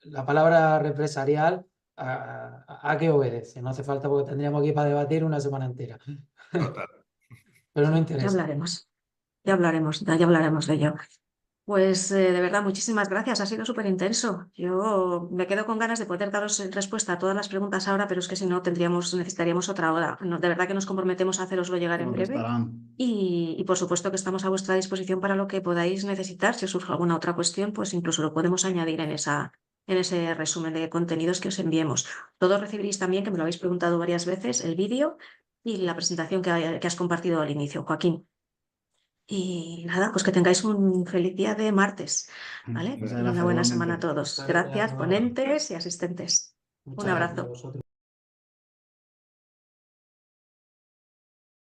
la palabra represarial a qué obedece. No hace falta porque tendríamos aquí para debatir una semana entera. Total. Pero no Ya interesa. ya hablaremos de ello. Pues de verdad, muchísimas gracias, ha sido súper intenso. Yo me quedo con ganas de poder daros respuesta a todas las preguntas ahora, pero es que si no necesitaríamos otra hora. De verdad que nos comprometemos a haceroslo llegar en breve y por supuesto que estamos a vuestra disposición para lo que podáis necesitar. Si os surge alguna otra cuestión, pues incluso lo podemos añadir en ese resumen de contenidos que os enviemos. Todos recibiréis también, que me lo habéis preguntado varias veces, el vídeo y la presentación que has compartido al inicio, Joaquín. Y nada, pues que tengáis un feliz día de martes, ¿vale? Muchas Una gracias, buena igualmente. semana a todos. Gracias, ponentes y asistentes. Un Muchas gracias a abrazo. vosotros.